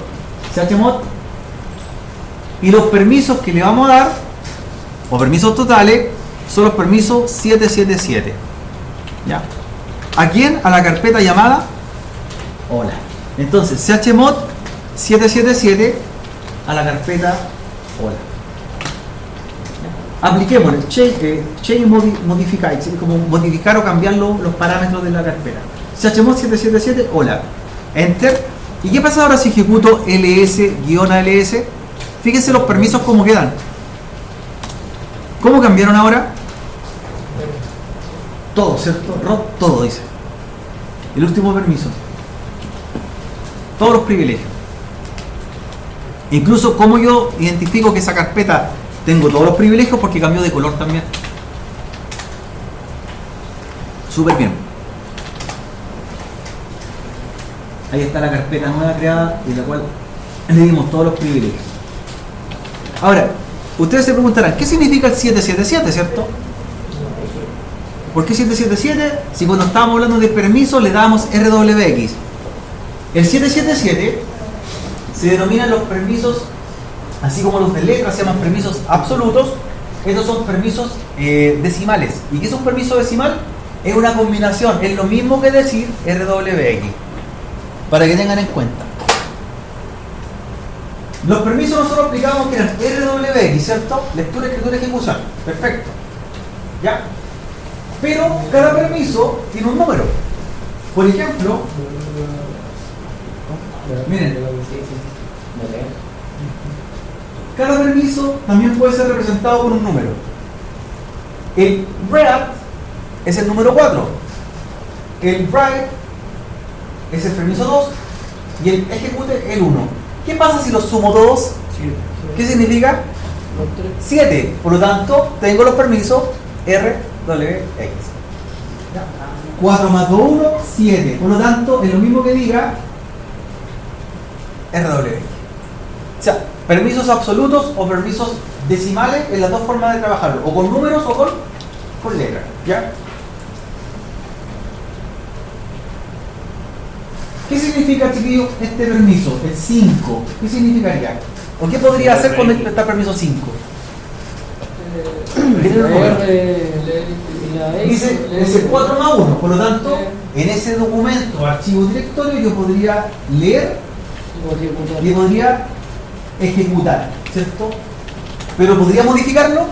y los permisos que le vamos a dar, o permisos totales, son los permisos 777. ¿Ya? ¿A quién? A la carpeta llamada hola. Entonces, chmod 777 a la carpeta hola. Apliquémosle change modify, como modificar o cambiar los parámetros de la carpeta. chmod 777 hola. Enter. ¿Y qué pasa ahora si ejecuto ls-ls? Fíjense los permisos cómo quedan. ¿Cómo cambiaron ahora? Todo, ¿cierto? Todo dice. El último permiso. Todos los privilegios. Incluso cómo yo identifico que esa carpeta tengo todos los privilegios, porque cambió de color también. Súper bien. Ahí está la carpeta nueva creada y la cual le dimos todos los privilegios. Ahora, ustedes se preguntarán, ¿qué significa el 777, cierto? ¿Por qué 777? Si cuando estábamos hablando de permiso le dábamos RWX. El 777 se denominan los permisos, así como los de letras se llaman permisos absolutos. Estos son permisos decimales. ¿Y qué es un permiso decimal? Es una combinación, es lo mismo que decir RWX, para que tengan en cuenta. Los permisos nosotros aplicábamos que eran RWX, ¿cierto? Lectura, escritura, ejecución. Perfecto. ¿Ya? Pero cada permiso tiene un número. Por ejemplo, miren, cada permiso también puede ser representado con un número. El read es el número 4. El write es el permiso 2. Y el execute el 1. ¿Qué pasa si los sumo todos? ¿Qué significa? 7. Por lo tanto, tengo los permisos RWX. 4 más 2, 1, 7. Por lo tanto, es lo mismo que diga RWX. O sea, permisos absolutos o permisos decimales en las dos formas de trabajarlo. O con números o con letras. ¿Ya? ¿Qué significa, chiquillos, este permiso? El 5. ¿Qué significaría? ¿O qué podría hacer cuando está permiso 5? Dice, es el 4 más 1. Por lo tanto, en ese documento, archivo directorio, yo podría leer y podría ejecutar, ¿cierto? ¿Pero podría modificarlo?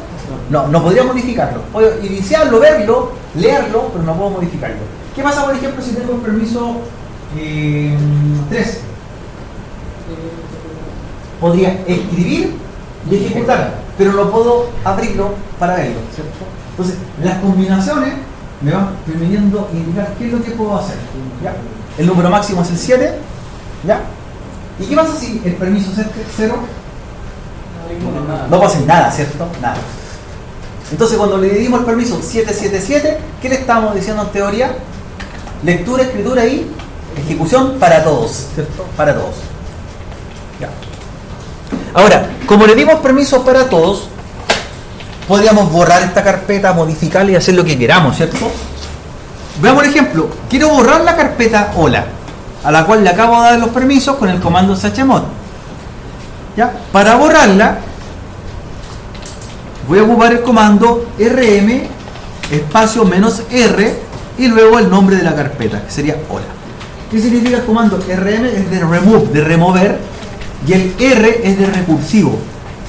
No podría modificarlo. Puedo iniciarlo, verlo, leerlo, pero no puedo modificarlo. ¿Qué pasa, por ejemplo, si tengo el permiso 3? Podría escribir y ejecutar, pero no puedo abrirlo para verlo, ¿cierto? Entonces, las combinaciones me van permitiendo indicar qué es lo que puedo hacer, ¿ya? El número máximo es el 7, ¿ya? ¿Y qué pasa si el permiso es 0? No puedo hacer nada, ¿cierto? Nada. Entonces, cuando le dimos el permiso 777, ¿qué le estamos diciendo en teoría? Lectura, escritura y ejecución para todos, ¿cierto? Para todos. Ya. Ahora, como le dimos permisos para todos, podríamos borrar esta carpeta, modificarla y hacer lo que queramos, ¿cierto? Veamos el ejemplo. Quiero borrar la carpeta hola, a la cual le acabo de dar los permisos con el comando chmod. ¿Ya? Para borrarla, voy a ocupar el comando rm espacio -r y luego el nombre de la carpeta, que sería hola. ¿Qué significa el comando? rm es de remove, de remover, y el r es de recursivo.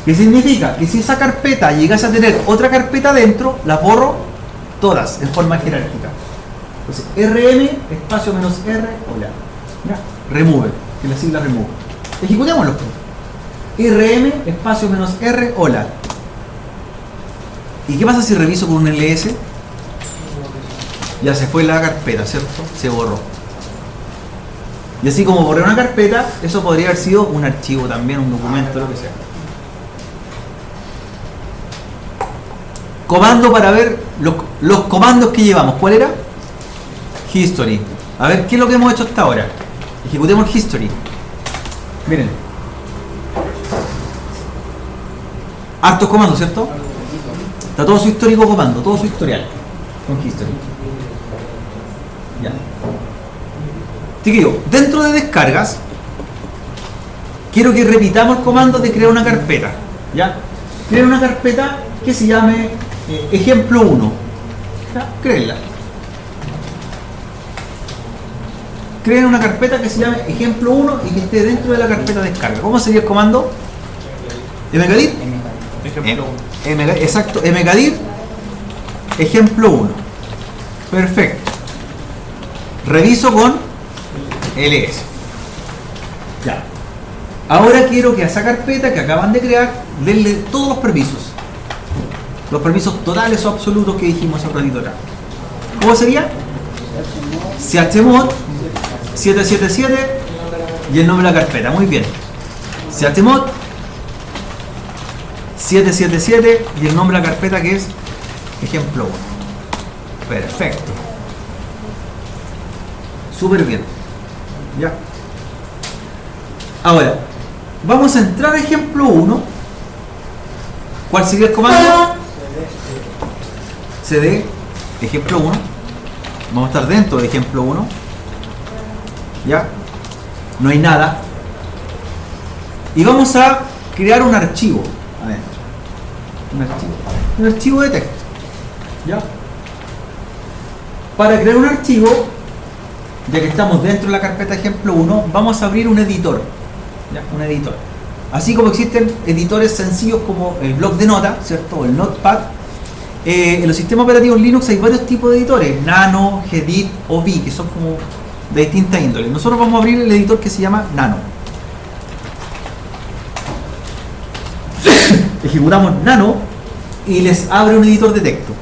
¿Qué significa? Que si esa carpeta llegase a tener otra carpeta dentro, las borro todas en forma jerárquica. Entonces, rm espacio -r, hola. ¿Ya? Remove, que la sigla remove. Ejecutémoslo. rm espacio -r, hola. ¿Y qué pasa si reviso con un ls? Ya se fue la carpeta, ¿cierto? Se borró. Y así como borré una carpeta, eso podría haber sido un archivo también, un documento, lo que sea. Comando para ver los comandos que llevamos. ¿Cuál era? History. A ver, ¿qué es lo que hemos hecho hasta ahora? Ejecutemos el history. Miren. Hartos comandos, ¿cierto? Está todo su histórico comando, todo su historial con history. Ya. Chiquillo, dentro de descargas, quiero que repitamos el comando de crear una carpeta. ¿Ya? Crear una carpeta que se llame ejemplo 1. Créenla. Creen una carpeta que se llame ejemplo 1 y que esté dentro de la carpeta de descarga. ¿Cómo sería el comando? mkdir. Ejemplo. Exacto, mkdir ejemplo 1. Perfecto. Reviso con ls. Ya. Ahora quiero que a esa carpeta que acaban de crear denle todos los permisos. Los permisos totales o absolutos que dijimos hace un ratito atrás. ¿Cómo sería? chmod 777 y el nombre de la carpeta. Muy bien. chmod 777 y el nombre de la carpeta que es ejemplo 1. Perfecto. Súper bien. Ya. Ahora, vamos a entrar a ejemplo 1. ¿Cuál sería el comando? cd ejemplo 1. Vamos a estar dentro de ejemplo 1. Ya. No hay nada. Y vamos a crear un archivo adentro. Un archivo de texto. ¿Ya? Para crear un archivo, ya que estamos dentro de la carpeta ejemplo 1, vamos a abrir un editor. ¿Ya? Un editor. Así como existen editores sencillos como el bloc de notas, ¿cierto? O el Notepad. En los sistemas operativos Linux hay varios tipos de editores, Nano, Gedit o Vi, que son como de distinta índole. Nosotros vamos a abrir el editor que se llama Nano. Ejecutamos Nano y les abre un editor de texto,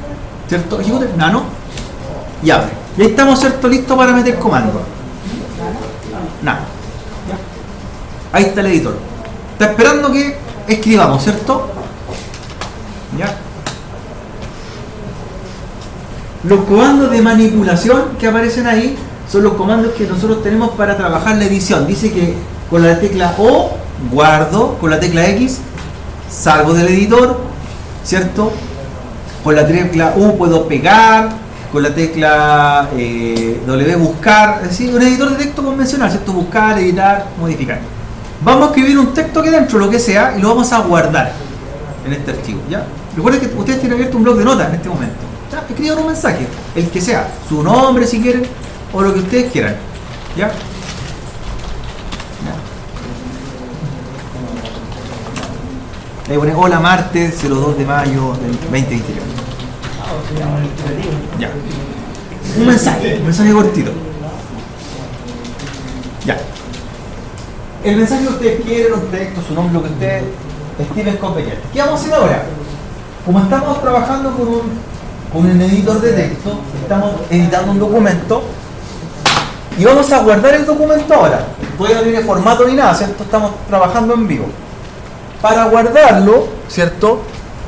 ¿cierto? Ejecute Nano y abre. Y ahí estamos, ¿cierto? Listos para meter comando. Nano. Ahí está el editor. Está esperando que escribamos, ¿cierto? Ya. Los comandos de manipulación que aparecen ahí son los comandos que nosotros tenemos para trabajar la edición. Dice que con la tecla O guardo, con la tecla X salgo del editor, ¿cierto? Con la tecla U puedo pegar, con la tecla W buscar, es decir, un editor de texto convencional, ¿cierto? Buscar, editar, modificar. Vamos a escribir un texto aquí dentro, lo que sea, y lo vamos a guardar en este archivo, ¿ya? Recuerden que ustedes tienen abierto un bloc de notas en este momento. ¿Ya? Escriban un mensaje, el que sea, su nombre si quieren, o lo que ustedes quieran, ¿ya? Ahí pone hola martes 02 de mayo del 2021. Ya. Un mensaje cortito. Ya. El mensaje que ustedes quieren, un texto, su nombre, lo que ustedes estimen conveniente. ¿Qué vamos a hacer ahora? Como estamos trabajando con un editor de texto, estamos editando un documento y vamos a guardar el documento ahora. Todavía no tiene formato ni nada, ¿cierto? Estamos trabajando en vivo. Para guardarlo, ¿cierto?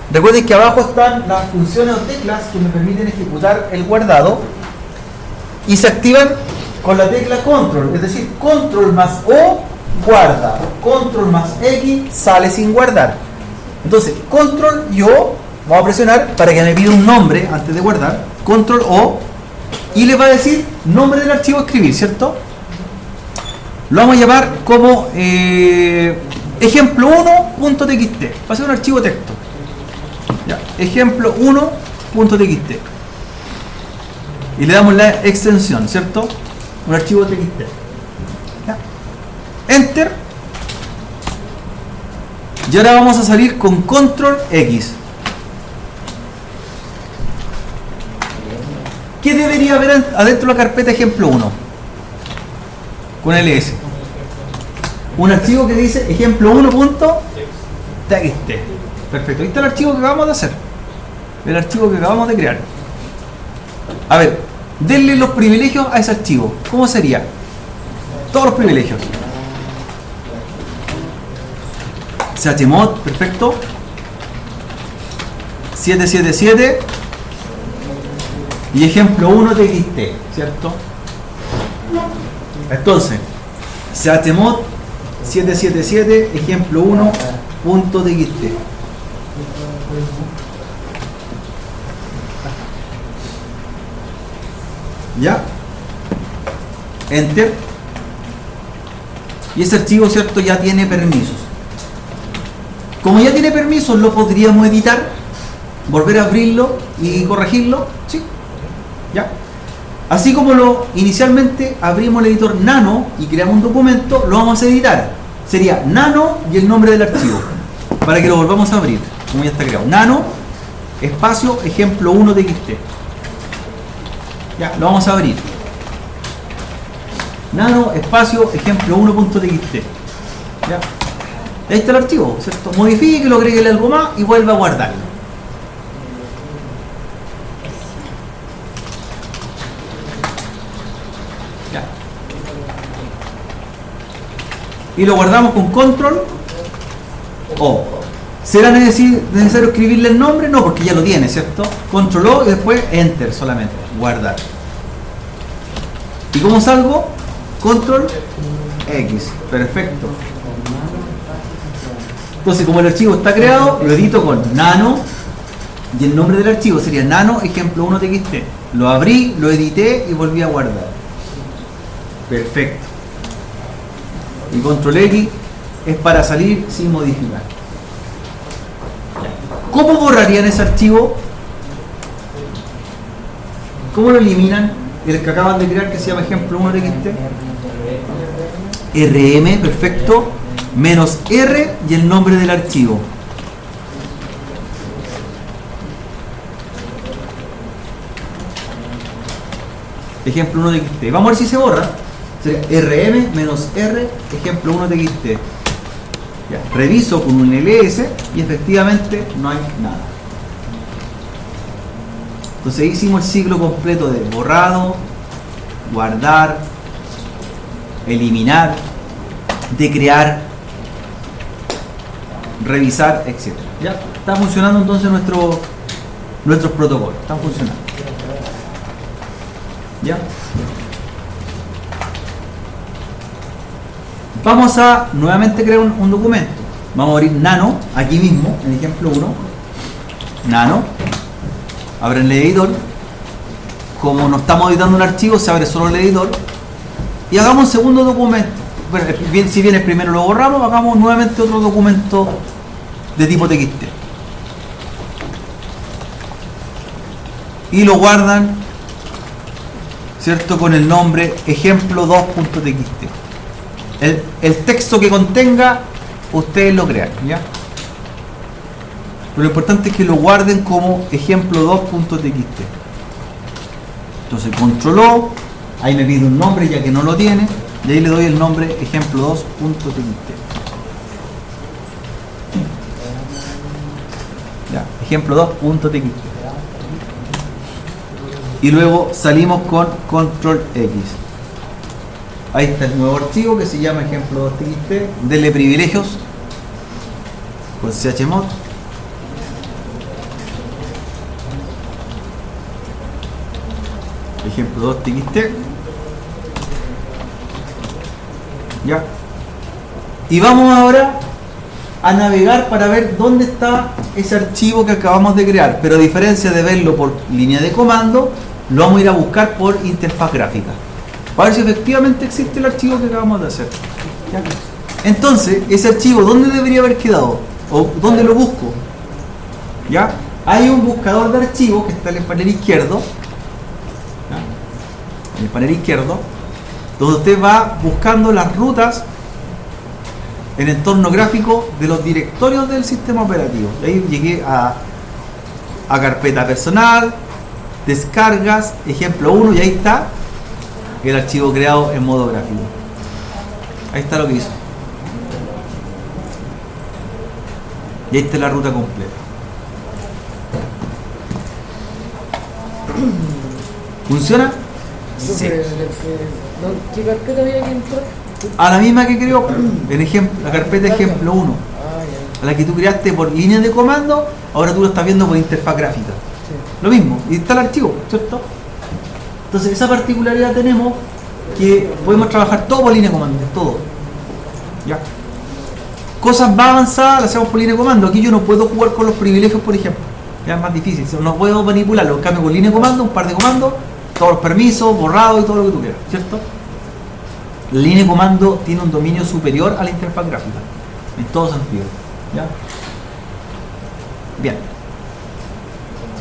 Recuerden que abajo están las funciones o teclas que me permiten ejecutar el guardado y se activan con la tecla control, es decir, control más O guarda, control más X sale sin guardar. Entonces, control y O, vamos a presionar para que me pida un nombre antes de guardar, control O, y le va a decir nombre del archivo a escribir, ¿cierto? Lo vamos a llamar como ejemplo 1.txt, va a ser un archivo de texto. Ya, ejemplo 1.txt. Y le damos la extensión, ¿cierto? Un archivo txt. Ya. Enter. Y ahora vamos a salir con control X. ¿Qué debería haber adentro de la carpeta ejemplo 1? Con ls. Un archivo que dice ejemplo 1.txt. Perfecto, ahí está el archivo que acabamos de hacer. El archivo que acabamos de crear. A ver, denle los privilegios a ese archivo. ¿Cómo sería? Todos los privilegios. chmod, perfecto. 777 y ejemplo 1.txt, ¿cierto? Entonces, chmod 777 ejemplo 1.txt. ¿Ya? Enter. Y ese archivo, ¿cierto? Ya tiene permisos. Como ya tiene permisos, lo podríamos editar. volver a abrirlo y corregirlo, ¿sí? ¿Ya? Así como inicialmente abrimos el editor Nano y creamos un documento, lo vamos a editar. Sería Nano y el nombre del archivo, para que lo volvamos a abrir, como ya está creado. Nano, espacio, ejemplo 1.txt. Ya, lo vamos a abrir. Nano, espacio, ejemplo 1.txt. Ya. Ahí está el archivo, ¿cierto? Modifíquelo, agréguele algo más y vuelve a guardarlo. Ya. Y lo guardamos con control O. ¿Será necesario escribirle el nombre? No, porque ya lo tiene, ¿cierto? Control O y después Enter solamente. Guardar. ¿Y cómo salgo? Control X. Perfecto. Entonces, como el archivo está creado, lo edito con Nano y el nombre del archivo sería Nano ejemplo 1.txt. Lo abrí, lo edité y volví a guardar. Perfecto. Y Control X es para salir sin modificar. ¿Cómo borrarían ese archivo? ¿Cómo lo eliminan? El que acaban de crear, que se llama ejemplo 1.txt. RM, perfecto. Menos R y el nombre del archivo. Ejemplo 1.txt. Vamos a ver si se borra. Sería RM menos R, ejemplo 1.txt. Ya, reviso con un ls y efectivamente no hay nada. Entonces hicimos el ciclo completo de borrado, guardar, eliminar, de crear, revisar, etc. Ya está funcionando entonces nuestros protocolos. Están funcionando. ¿Ya? Vamos a nuevamente crear un documento. Vamos a abrir Nano, aquí mismo, en ejemplo 1. Nano. Abren el editor. Como no estamos editando un archivo, se abre solo el editor. Y hagamos un segundo documento. Bueno, si bien el primero lo borramos, hagamos nuevamente otro documento de tipo TXT. Y lo guardan, ¿cierto? Con el nombre ejemplo 2.txt. El texto que contenga, ustedes lo crean, ¿ya? Pero lo importante es que lo guarden como ejemplo 2.txt. Entonces control O, ahí me pide un nombre ya que no lo tiene, y ahí le doy el nombre ejemplo 2.txt. Ya, ejemplo 2.txt. Y luego salimos con control X. Ahí está el nuevo archivo que se llama ejemplo 2.txt. Denle privilegios con chmod. Ejemplo 2.txt. Ya. Y vamos ahora a navegar para ver dónde está ese archivo que acabamos de crear. Pero a diferencia de verlo por línea de comando, lo vamos a ir a buscar por interfaz gráfica. Para ver si efectivamente existe el archivo que acabamos de hacer. ¿Ya? Entonces, ese archivo, ¿dónde debería haber quedado? ¿O dónde lo busco? ¿Ya? Hay un buscador de archivos que está en el panel izquierdo. ¿Ya? En el panel izquierdo, donde usted va buscando las rutas en entorno gráfico de los directorios del sistema operativo. Y ahí llegué a carpeta personal, descargas, ejemplo 1, y ahí está el archivo creado en modo gráfico. Ahí está lo que hizo. Y ahí está la ruta completa. ¿Funciona? Sí. ¿Qué carpeta había que entrar? A la misma que creó la carpeta ejemplo 1. A la que tú creaste por línea de comando, ahora tú lo estás viendo por interfaz gráfica. Sí. Lo mismo, y está el archivo, ¿cierto? Entonces esa particularidad tenemos, que podemos trabajar todo por línea de comando, todo. ¿Ya? Cosas más avanzadas las hacemos por línea de comando. Aquí yo no puedo jugar con los privilegios, por ejemplo. Ya es más difícil, no puedo manipularlo. En cambio, con línea de comando, un par de comandos, todos los permisos, borrado y todo lo que tú quieras, ¿cierto? La línea de comando tiene un dominio superior a la interfaz gráfica, en todo sentido. ¿Ya? Bien.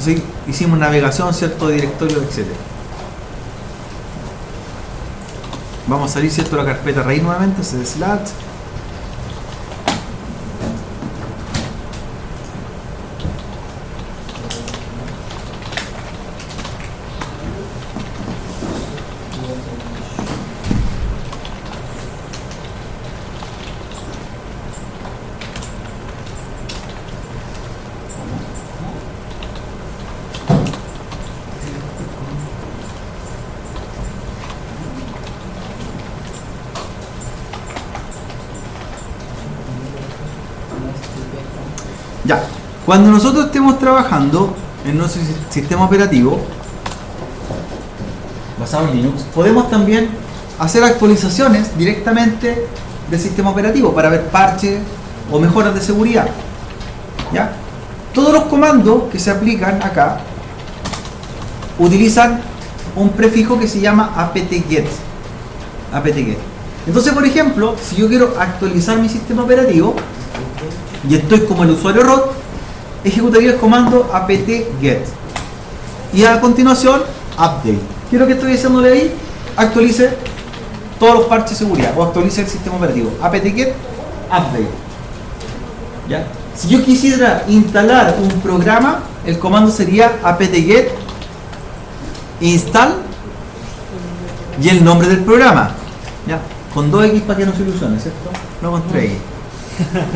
Entonces hicimos navegación, cierto, directorio, etc. Vamos a salir, cierto, la carpeta raíz nuevamente, /. Ya, cuando nosotros estemos trabajando en nuestro sistema operativo basado en Linux, podemos también hacer actualizaciones directamente del sistema operativo para ver parches o mejoras de seguridad. ¿Ya? Todos los comandos que se aplican acá utilizan un prefijo que se llama apt-get. apt-get. Entonces, por ejemplo, si yo quiero actualizar mi sistema operativo y estoy como el usuario root, ejecutaría el comando apt-get y a continuación update. Quiero que estoy diciéndole ahí actualice todos los parches de seguridad o actualice el sistema operativo. apt-get update. ¿Ya? Si yo quisiera instalar un programa, el comando sería apt-get install y el nombre del programa. ¿Ya? Con 2x para que no se ilusione, ¿cierto? No con 3x.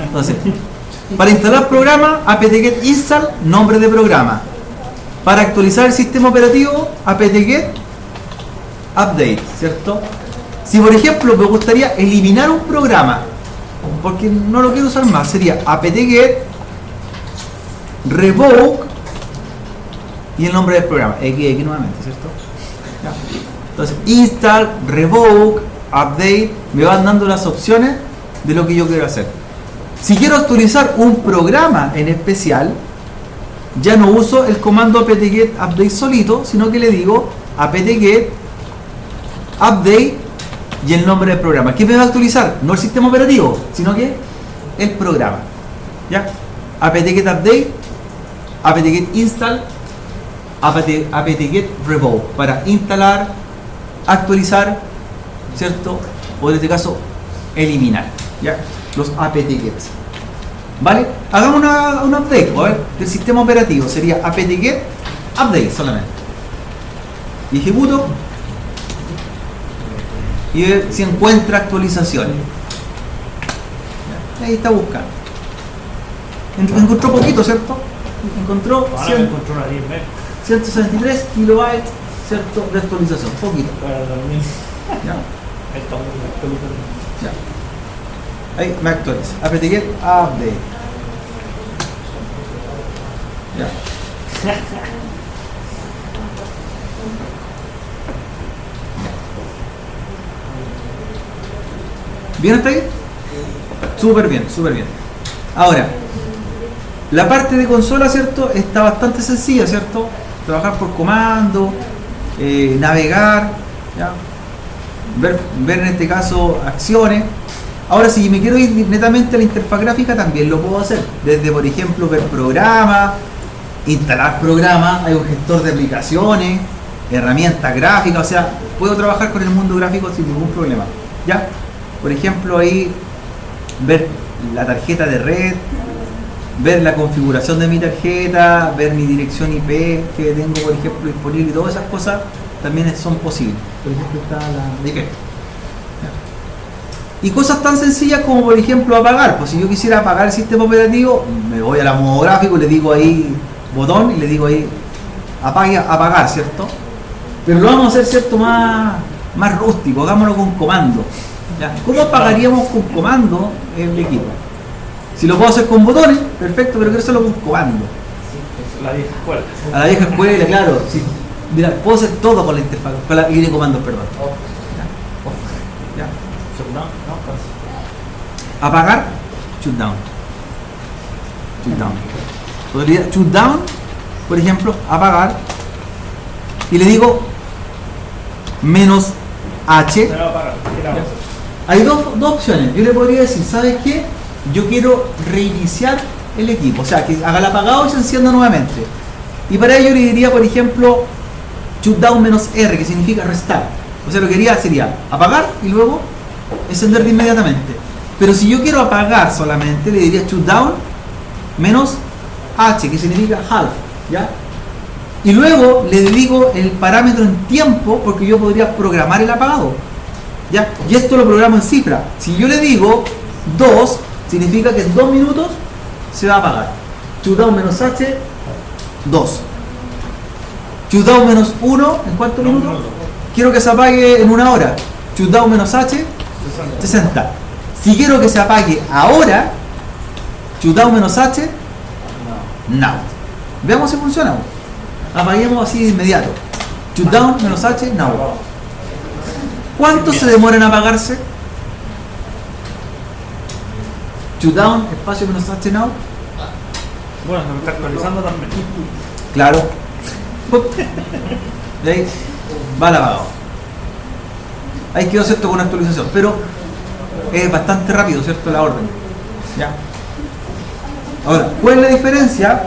Entonces, para instalar programa, apt-get install, nombre de programa. Para actualizar el sistema operativo, apt-get update, ¿cierto? Si por ejemplo me gustaría eliminar un programa porque no lo quiero usar más, sería apt-get revoke y el nombre del programa, xx nuevamente, ¿cierto? Ya. Entonces, install, revoke, update, me van dando las opciones de lo que yo quiero hacer. Si quiero actualizar un programa en especial, ya no uso el comando apt-get update solito, sino que le digo apt-get update y el nombre del programa. ¿Qué me va a actualizar? No el sistema operativo, sino que el programa. ¿Ya? apt-get update, apt-get install, apt-get revoke para instalar, actualizar, ¿cierto? O en este caso, eliminar. ¿Ya? Los apt-gets. ¿Vale? Hagamos un update, a ver, del sistema operativo. Sería apt-get update solamente. Y ejecuto. Y ver si encuentra actualizaciones. Ahí está buscando. Encontró poquito, ¿cierto? Encontró 163 kilobytes, ¿cierto? De actualización. Poquito. ¿Ya? Ya. Ahí me actualiza. apt-get update. Ya. ¿Bien hasta ahí? Súper bien, súper bien. Ahora, la parte de consola, ¿cierto? Está bastante sencilla, ¿cierto? Trabajar por comando, navegar, ¿ya? Ver en este caso acciones. Ahora, si me quiero ir netamente a la interfaz gráfica, también lo puedo hacer. Desde, por ejemplo, ver programas, instalar programas, hay un gestor de aplicaciones, herramientas gráficas, o sea, puedo trabajar con el mundo gráfico sin ningún problema. ¿Ya? Por ejemplo, ahí ver la tarjeta de red, ver la configuración de mi tarjeta, ver mi dirección IP que tengo, por ejemplo, disponible y todas esas cosas también son posibles. Por ejemplo, está la IP. Y cosas tan sencillas como, por ejemplo, apagar. Pues si yo quisiera apagar el sistema operativo, me voy a la modo gráfico, le digo ahí botón y le digo ahí apagar, ¿cierto? Pero lo vamos a hacer, ¿cierto? Más rústico, hagámoslo con comando. ¿Ya? ¿Cómo apagaríamos con comando el equipo? Si lo puedo hacer con botones, perfecto, pero quiero hacerlo con comando. La vieja escuela. A la vieja escuela, claro. Sí. Mira, puedo hacer todo con la interfaz, con la línea de comandos, perdón. ¿Ya? Apagar, shutdown. Shutdown. Podría shutdown, por ejemplo, apagar. Y le digo -H. Hay dos opciones. Yo le podría decir, ¿sabes qué? Yo quiero reiniciar el equipo. O sea, que haga el apagado y se encienda nuevamente. Y para ello le diría, por ejemplo, shutdown menos R, que significa restar. O sea, lo que haría sería apagar y luego encender de inmediatamente. Pero si yo quiero apagar solamente, le diría shutdown menos H, que significa half, ¿ya? Y luego le dedico el parámetro en tiempo, porque yo podría programar el apagado, ¿ya? Y esto lo programo en cifra. Si yo le digo 2, significa que en 2 minutos se va a apagar. Shutdown menos H, 2. Shutdown menos 1, ¿en cuántos minutos? Quiero que se apague en 1 hora. Shutdown menos H, 60. Si quiero que se apague ahora, shutdown menos H, now. Veamos si funciona. Apaguemos así de inmediato. Shutdown menos H, now. ¿Cuánto se demora en apagarse? Shutdown, espacio menos H, now. Bueno, se me está actualizando también. Claro. De ahí va el apagado. Ahí quedó, ¿cierto?, con una actualización. Pero es bastante rápido, ¿cierto?, la orden. ¿Ya? Ahora, ¿cuál es la diferencia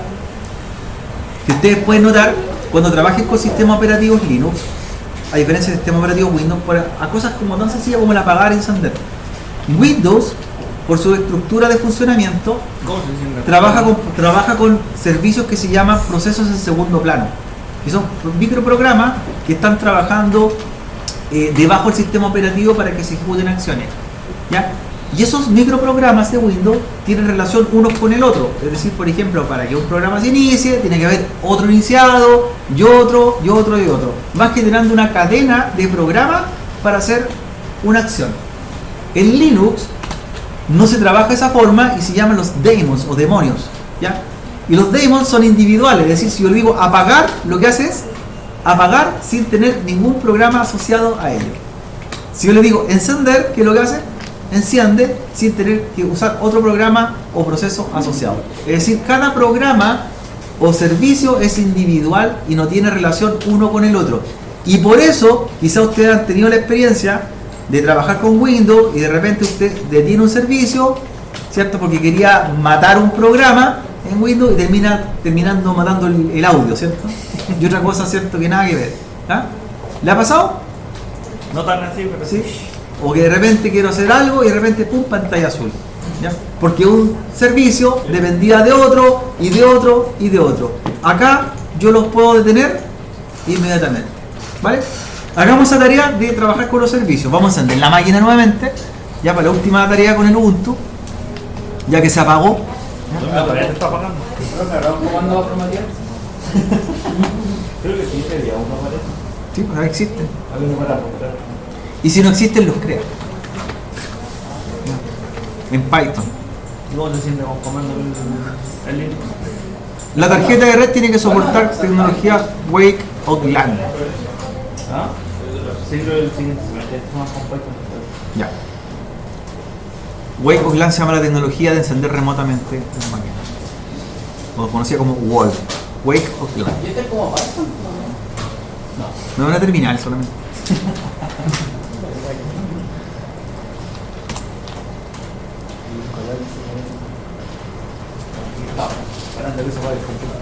que ustedes pueden notar cuando trabajen con sistemas operativos Linux, a diferencia del sistema operativo Windows, a cosas como tan sencillas como el apagar y encender? Windows, por su estructura de funcionamiento, trabaja con servicios que se llaman procesos en segundo plano, que son microprogramas que están trabajando debajo del sistema operativo para que se ejecuten acciones, ¿ya? Y esos microprogramas de Windows tienen relación unos con el otro. Es decir, por ejemplo, para que un programa se inicie, tiene que haber otro iniciado, y otro, y otro, y otro. Vas generando una cadena de programas para hacer una acción. En Linux no se trabaja de esa forma y se llaman los daemons o demonios, ¿ya? Y los daemons son individuales. Es decir, si yo le digo apagar, lo que hace es apagar sin tener ningún programa asociado a ello. Si yo le digo encender, ¿qué es lo que hace? Enciende sin tener que usar otro programa o proceso asociado. Es decir, cada programa o servicio es individual y no tiene relación uno con el otro. Y por eso, quizá ustedes han tenido la experiencia de trabajar con Windows y de repente usted detiene un servicio, ¿cierto?, porque quería matar un programa en Windows y terminando matando el audio, ¿cierto? Y otra cosa, ¿cierto?, que nada que ver. ¿Ah? ¿Le ha pasado? No tan así, pero ¿Sí? O que de repente quiero hacer algo y de repente pum, pantalla azul, ¿ya? Porque un servicio dependía de otro y de otro y de otro. Acá yo los puedo detener inmediatamente, ¿vale? Hagamos esa tarea de trabajar con los servicios. Vamos a encender la máquina nuevamente, ya para la última tarea con el Ubuntu, ya que se apagó. todavía te está apagando. ¿Pero me habrá un comando a formatear? Creo que sí, sería uno parece. Sí, pues ahí existen. Alguno para apuntar. Y si no existen, los crea. En Python. ¿Y cómo se siente con comando el Linux? La tarjeta de red tiene que soportar tecnología Wake o GLAN. ¿Ah? Sí, creo que el siguiente semestre es más con Python. Ya. Wake o GLAN se llama la tecnología de encender remotamente la máquina. O conocida como WAL. Wake o GLAN. ¿Y este es como Python? No es una terminal solamente. Esperando que se vaya el computador.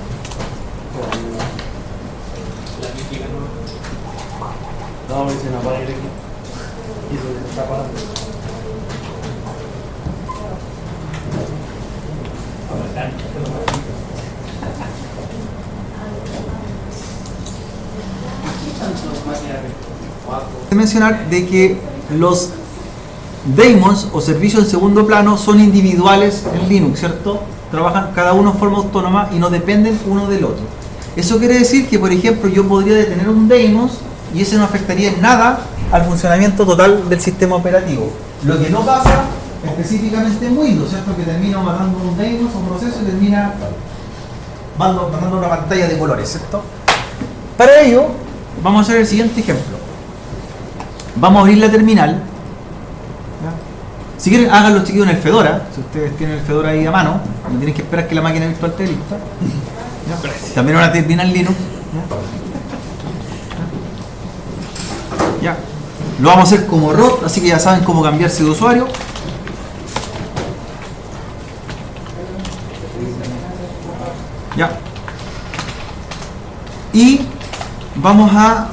No, me dicen apagar aquí. Y se está apagando. Mencionar de que los daemons o servicios en segundo plano son individuales en Linux, ¿cierto? Trabajan cada uno en forma autónoma y no dependen uno del otro. Eso quiere decir que, por ejemplo, yo podría detener un daemon y ese no afectaría en nada al funcionamiento total del sistema operativo. Lo que no pasa específicamente en Windows, ¿cierto? Que termina matando un daemon o un proceso y termina mandando una pantalla de colores, ¿cierto? Para ello, vamos a hacer el siguiente ejemplo. Vamos a abrir la terminal. ¿Ya? Si quieren, háganlo chiquillos en el Fedora. Si ustedes tienen el Fedora ahí a mano, no tienen que esperar que la máquina virtual esté lista. ¿Ya? También una terminal Linux. ¿Ya? Lo vamos a hacer como root, así que ya saben cómo cambiarse de usuario. ¿Ya? y vamos a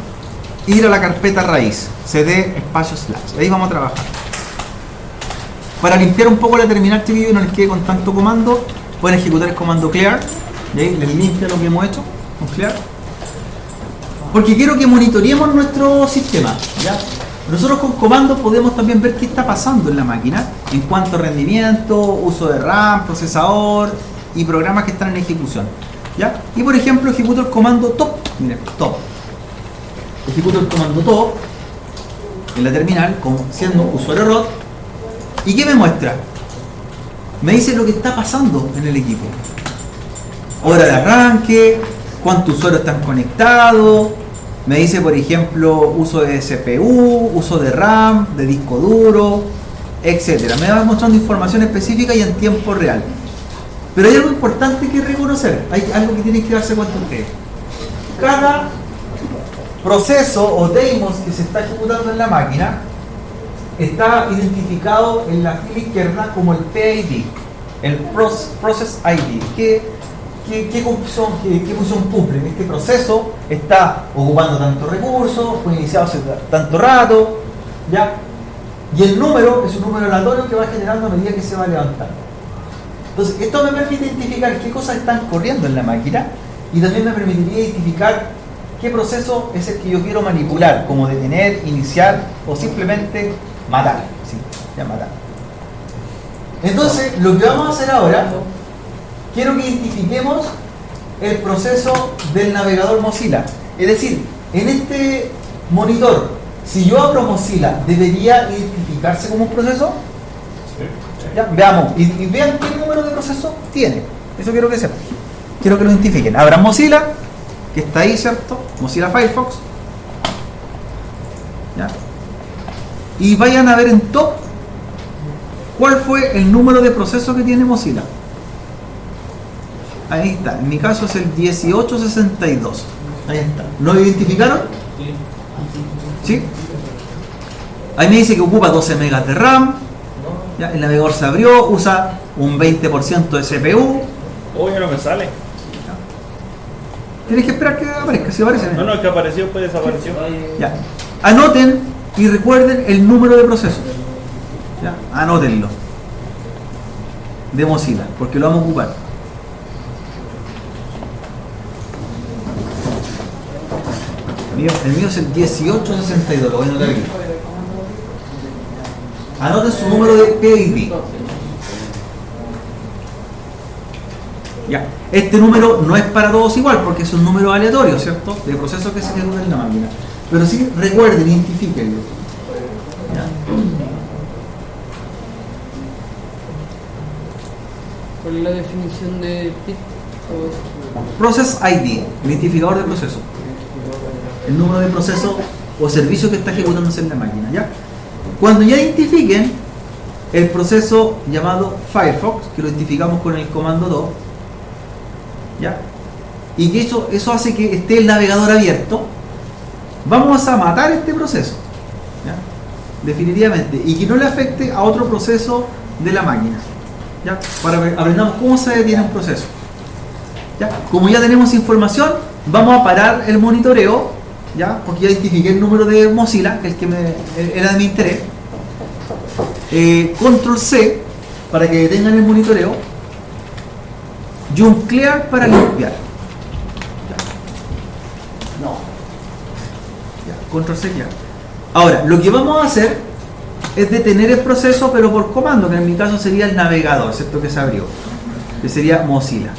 ir a la carpeta raíz, cd espacio slash, ahí vamos a trabajar. Para limpiar un poco la terminal, chiquillos, y no les quede con tanto comando, pueden ejecutar el comando clear, y ahí les limpia lo que hemos hecho con clear. Porque quiero que monitoreemos nuestro sistema, ¿ya? Nosotros con comandos podemos también ver qué está pasando en la máquina en cuanto a rendimiento, uso de RAM, procesador y programas que están en ejecución, ¿ya? Y por ejemplo ejecuto el comando top, miren, top. Ejecuto el comando top en la terminal como siendo usuario root. ¿Y qué me muestra? Me dice lo que está pasando en el equipo. Hora de arranque, cuántos usuarios están conectados. Me dice, por ejemplo, uso de CPU, uso de RAM, de disco duro, etcétera. Me va mostrando información específica y en tiempo real. Pero hay algo importante que reconocer. Hay algo que tienen que darse cuenta ustedes. Cada proceso o daemon que se está ejecutando en la máquina está identificado en la fila izquierda como el PID, el Process ID. ¿Qué función cumple? Este proceso está ocupando tantos recursos, fue iniciado hace tanto rato, ¿ya? Y el número es un número aleatorio que va generando a medida que se va levantando. Entonces, esto me permite identificar qué cosas están corriendo en la máquina y también me permitiría identificar qué proceso es el que yo quiero manipular, como detener, iniciar o simplemente matar. ¿Sí? Ya matar. Entonces, lo que vamos a hacer ahora, quiero que identifiquemos el proceso del navegador Mozilla. Es decir, en este monitor, si yo abro Mozilla, ¿debería identificarse como un proceso? ¿Ya? Veamos, y vean qué número de proceso tiene. Eso quiero que sepan. Quiero que lo identifiquen. Abran Mozilla, que está ahí, ¿cierto? Mozilla Firefox. ¿Ya? Y vayan a ver en top cuál fue el número de proceso que tiene Mozilla. Ahí está, en mi caso es el 1862. Ahí está. ¿Lo identificaron? ¿Sí? Ahí me dice que ocupa 12 megas de RAM. ¿Ya? El navegador se abrió, usa un 20% de CPU. Oh, ya no me sale. Tienes que esperar que aparezca, si aparece. No, es que apareció, después desapareció. Ya. Anoten y recuerden el número de proceso. ¿Ya? Anótenlo. De Mozilla, porque lo vamos a ocupar. El mío es el 1862, lo voy a anotar aquí. Anoten su número de PID. Ya. Este número no es para todos igual porque es un número aleatorio, ¿cierto? De procesos que se ejecutan en la máquina. Pero sí recuerden, identifíquenlo. Ya. ¿Cuál es la definición de PID? Process ID, identificador de proceso. El número de proceso o servicio que está ejecutándose en la máquina, ¿ya? Cuando ya identifiquen el proceso llamado Firefox, que lo identificamos con el comando 2, ¿ya? Y que eso hace que esté el navegador abierto, vamos a matar este proceso, ¿ya? Definitivamente, y que no le afecte a otro proceso de la máquina, ¿ya? Para que aprendamos cómo se detiene un proceso, ¿ya? Como ya tenemos información, vamos a parar el monitoreo, ¿ya? Porque ya identifiqué el número de Mozilla, que es el que era de mi interés. Control C para que detengan el monitoreo y un clear para limpiar. No. Ya, Control C ya. Ahora, lo que vamos a hacer es detener el proceso, pero por comando, que en mi caso sería el navegador, ¿cierto? Que se abrió, que sería Mozilla,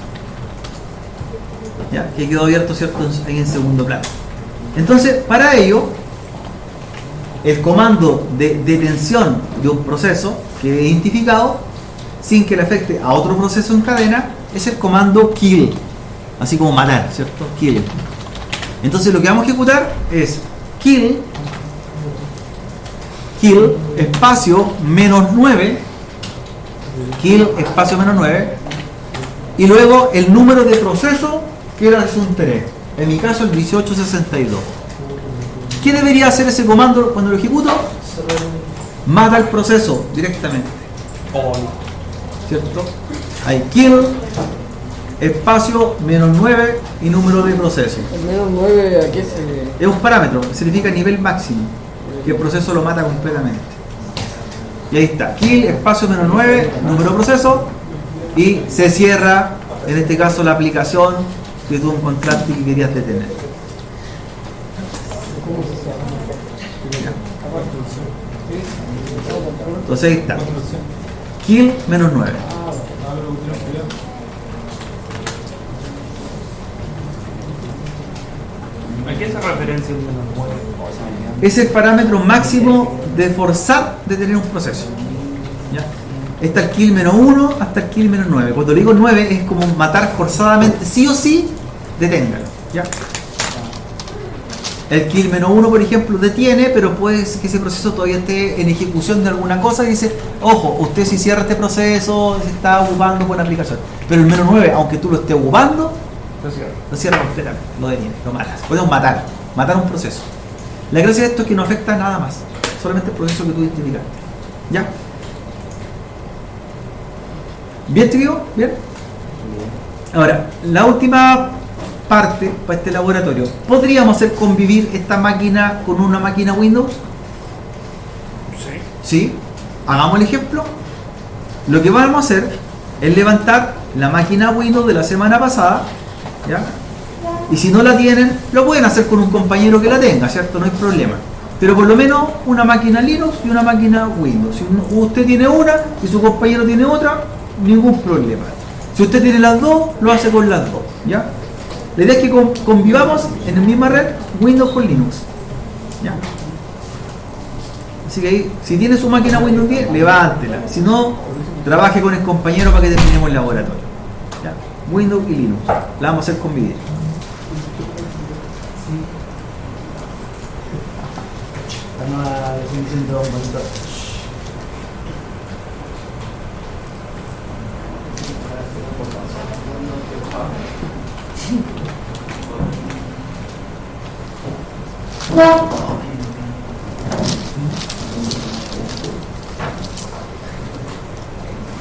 ¿ya? Que quedó abierto, ¿cierto? Ahí en segundo plano. Entonces, para ello, el comando de detención de un proceso que he identificado sin que le afecte a otro proceso en cadena es el comando kill, así como matar, ¿cierto? Kill. Entonces lo que vamos a ejecutar es kill espacio -9, kill espacio -9, y luego el número de proceso que era de su interés, en mi caso el 1862. ¿Qué debería hacer ese comando cuando lo ejecuto? Mata el proceso directamente, ¿cierto? Hay kill espacio menos 9 y número de proceso. El menos 9, ¿a qué se...? Es un parámetro, significa nivel máximo, que el proceso lo mata completamente. Y ahí está, kill, espacio menos 9, número de proceso, y se cierra, en este caso, la aplicación que tú encontraste y que querías detener. Entonces ahí está, kill menos 9. ¿A qué hace referencia el menos 9? Es el parámetro máximo de forzar detener un proceso. ¿Ya? Está el kill menos 1 hasta el kill menos 9. Cuando le digo 9 es como matar forzadamente, sí o sí, deténgalo. ¿Ya? El kill menos 1, por ejemplo, detiene, pero puede ser que ese proceso todavía esté en ejecución de alguna cosa y dice, ojo, usted si cierra este proceso, se está ocupando con la aplicación. Pero el menos 9, aunque tú lo estés ocupando, lo cierra completamente, lo detiene, lo matas. Podemos matar un proceso. La gracia de esto es que no afecta a nada más, solamente el proceso que tú identificaste. ¿Ya? ¿Bien, chiquillos? ¿Bien? Ahora, la última parte para este laboratorio. ¿Podríamos hacer convivir esta máquina con una máquina Windows? Sí. ¿Sí? Hagamos el ejemplo. Lo que vamos a hacer es levantar la máquina Windows de la semana pasada, ¿ya? Y si no la tienen, lo pueden hacer con un compañero que la tenga, ¿cierto? No hay problema. Pero por lo menos una máquina Linux y una máquina Windows. Si usted tiene una y su compañero tiene otra, ningún problema. Si usted tiene las dos, lo hace con las dos, ¿ya? La idea es que convivamos en la misma red Windows con Linux, ¿ya? Así que ahí, si tiene su máquina Windows 10, levántela. Si no, trabaje con el compañero para que terminemos el laboratorio, ¿ya? Windows y Linux. La vamos a hacer convivir. La nueva definición de un monitor.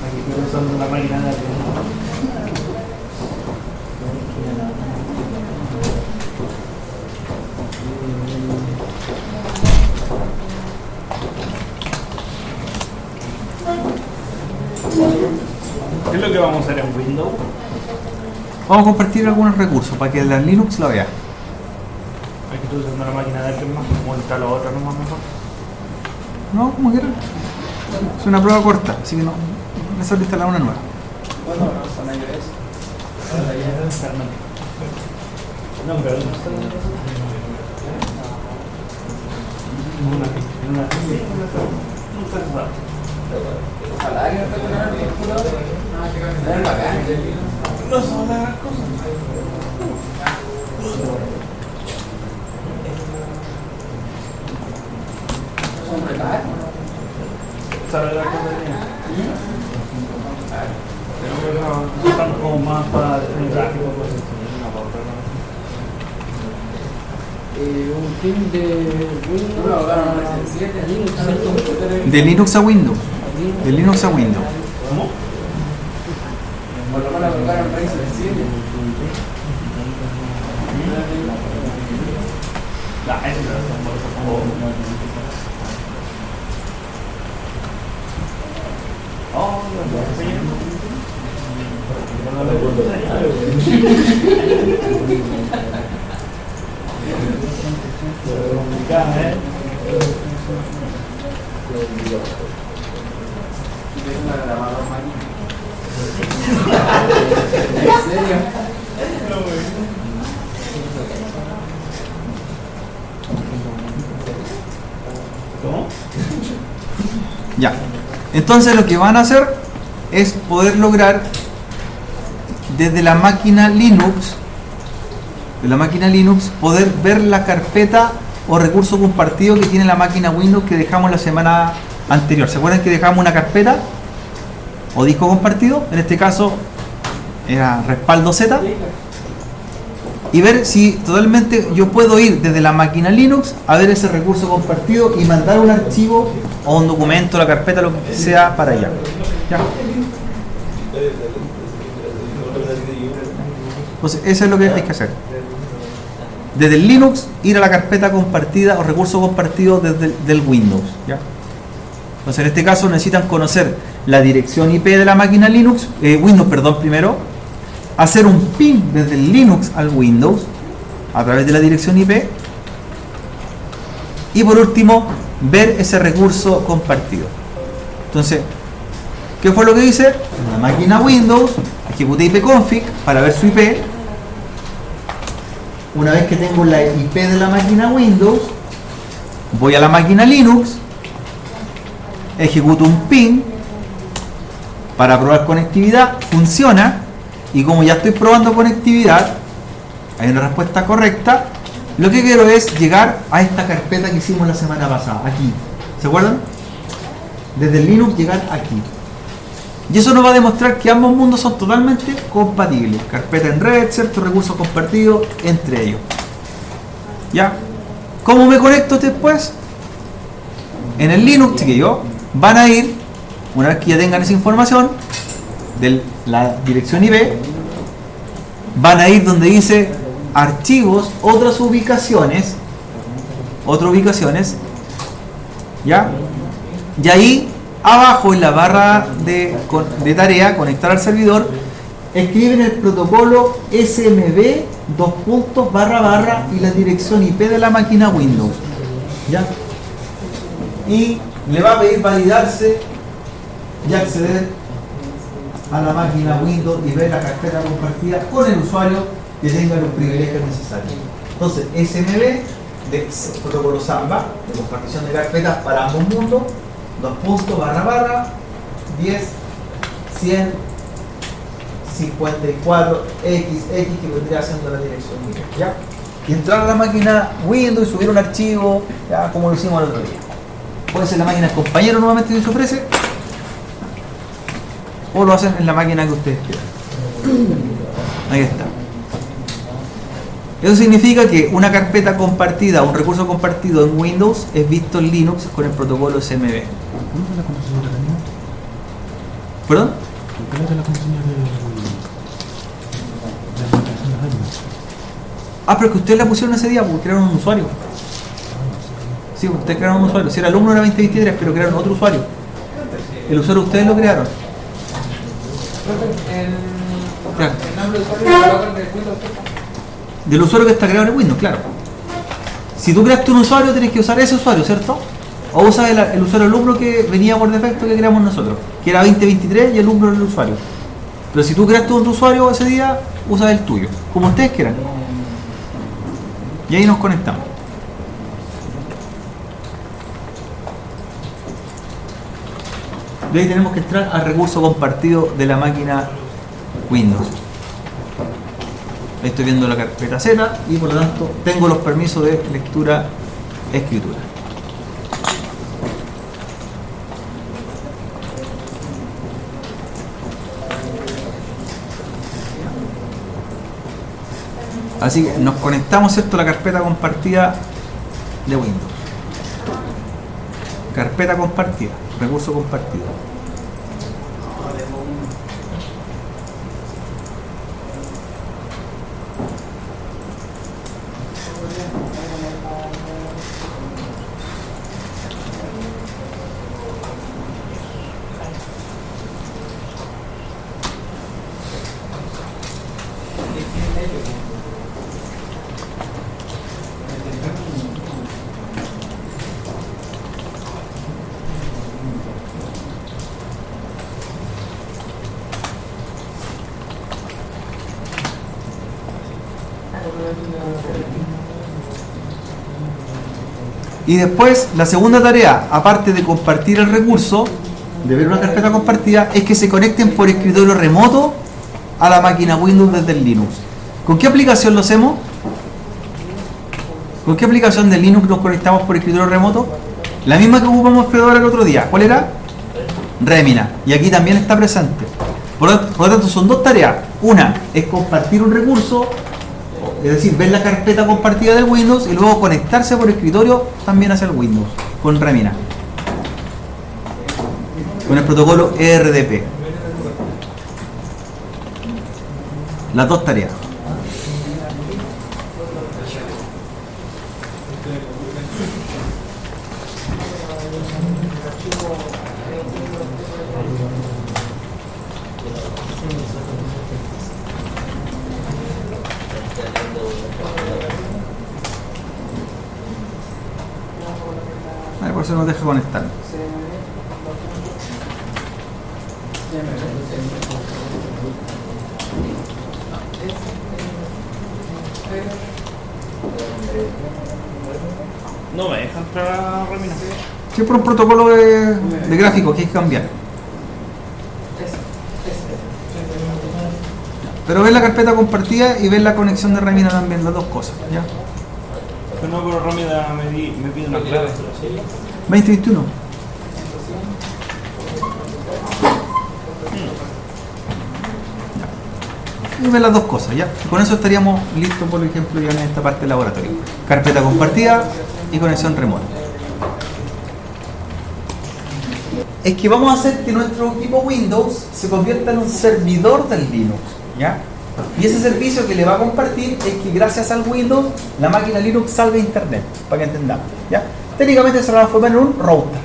Aquí estoy usando la máquina de ¿Qué es lo que vamos a hacer en Windows? Vamos a compartir algunos recursos para que la Linux lo vea. Aquí estoy usando la máquina de alguien más. ¿Cómo instalo otra nomás mejor? No, como quieran. Es una prueba corta, así que no es solo instalar una nueva. Bueno, no son iOS. No, pero no está Ojalá que no te pongan el computador. Es bacán. no son las cosas. Son regalos. ¿Sabes la cosa pero no están como más para el gráfico, pues una pauta, Un pin de Windows No, claro, no a es el 7. Linux, ¿cierto? De Linux a Windows. De Linux a Windows. ¿Cómo? Por lo menos colocaron Ryzen 7. La es Tengo una grabadora máquina. ¿En serio? ¿Cómo? Ya. Entonces lo que van a hacer es poder lograr desde la máquina Linux, poder ver la carpeta o recurso compartido que tiene la máquina Windows que dejamos la semana anterior. ¿Se acuerdan que dejamos una carpeta o disco compartido? En este caso era respaldo Z. Y ver si totalmente yo puedo ir desde la máquina Linux a ver ese recurso compartido y mandar un archivo o un documento, la carpeta, lo que sea para allá. ¿Ya? Entonces, eso es lo que hay que hacer. Desde el Linux, ir a la carpeta compartida o recurso compartido desde del Windows, ¿ya? Entonces, en este caso necesitan conocer la dirección IP de la máquina Linux, Windows, perdón, primero, hacer un ping desde el Linux al Windows a través de la dirección IP y por último, ver ese recurso compartido. Entonces, ¿qué fue lo que hice? En la máquina Windows, ejecuté ipconfig para ver su IP. Una vez que tengo la IP de la máquina Windows, voy a la máquina Linux, ejecuto un ping para probar conectividad, funciona, y como ya estoy probando conectividad, hay una respuesta correcta, lo que quiero es llegar a esta carpeta que hicimos la semana pasada, aquí. ¿Se acuerdan? Desde el Linux llegar aquí. Y eso nos va a demostrar que ambos mundos son totalmente compatibles. Carpeta en red, ciertos recursos compartidos entre ellos. ¿Ya? ¿Cómo me conecto después? En el Linux, chiquillos, van a ir, una vez que ya tengan esa información de la dirección IP, van a ir donde dice archivos, otras ubicaciones, ¿ya? Y ahí abajo en la barra de tarea, conectar al servidor, escriben el protocolo smb // y la dirección IP de la máquina Windows, ¿ya? Y le va a pedir validarse y acceder a la máquina Windows y ver la carpeta compartida con el usuario que tenga los privilegios necesarios. Entonces, SMB de protocolo Samba de compartición de carpetas para ambos mundos, // 10 100 54 XX que vendría siendo la dirección IP, ¿ya? Y entrar a la máquina Windows y subir un archivo, ya, como lo hicimos el otro día. Puede ser la máquina del compañero nuevamente que se ofrece, o lo hacen en la máquina que ustedes quieran. Ahí está. Eso significa que una carpeta compartida, un recurso compartido en Windows es visto en Linux con el protocolo SMB. ¿Perdón? Pero que ustedes la pusieron ese día porque crearon un usuario. Sí, ustedes crearon un usuario. Si era alumno era 2023, pero crearon otro usuario. El usuario ustedes lo crearon. Claro. El nombre de usuario de Windows. Del usuario que está creado en Windows, claro. Si tú creaste un usuario, tienes que usar ese usuario, ¿cierto? O usas el usuario alumno que venía por defecto que creamos nosotros, que era 2023 y el alumno del usuario. Pero si tú creaste otro usuario ese día, usa el tuyo, como ustedes quieran. Y ahí nos conectamos. De ahí tenemos que entrar al recurso compartido de la máquina Windows. Estoy viendo la carpeta Z y por lo tanto tengo los permisos de lectura escritura. Así que nos conectamos, ¿cierto?, a la carpeta compartida de Windows. Carpeta compartida, recurso compartido. Y después, la segunda tarea, aparte de compartir el recurso, de ver una carpeta compartida, es que se conecten por escritorio remoto a la máquina Windows desde el Linux. ¿Con qué aplicación lo hacemos? ¿Con qué aplicación de Linux nos conectamos por escritorio remoto? La misma que ocupamos Fedora el otro día. ¿Cuál era? Remina. Y aquí también está presente. Por lo tanto, son dos tareas. Una es compartir un recurso, es decir, ver la carpeta compartida del Windows, y luego conectarse por escritorio también hacia el Windows con Remina, con el protocolo ERDP. Las dos tareas. Ahí por eso nos deja conectar. No me deja entrar a Remina. Sí, por un protocolo de gráfico que hay que cambiar. Pero ves la carpeta compartida y ves la conexión de Remina también, las dos cosas. ¿Ya? Pero no, pero Remina me pide una clave. 2021. Y ves las dos cosas, ¿ya? Y con eso estaríamos listos, por ejemplo, ya en esta parte del laboratorio. Carpeta compartida y conexión remota. Es que vamos a hacer que nuestro equipo Windows se convierta en un servidor del Linux, ¿ya? Y ese servicio que le va a compartir es que gracias al Windows la máquina Linux salga a internet, para que entendamos, ¿ya? Técnicamente se va a transformar en un router.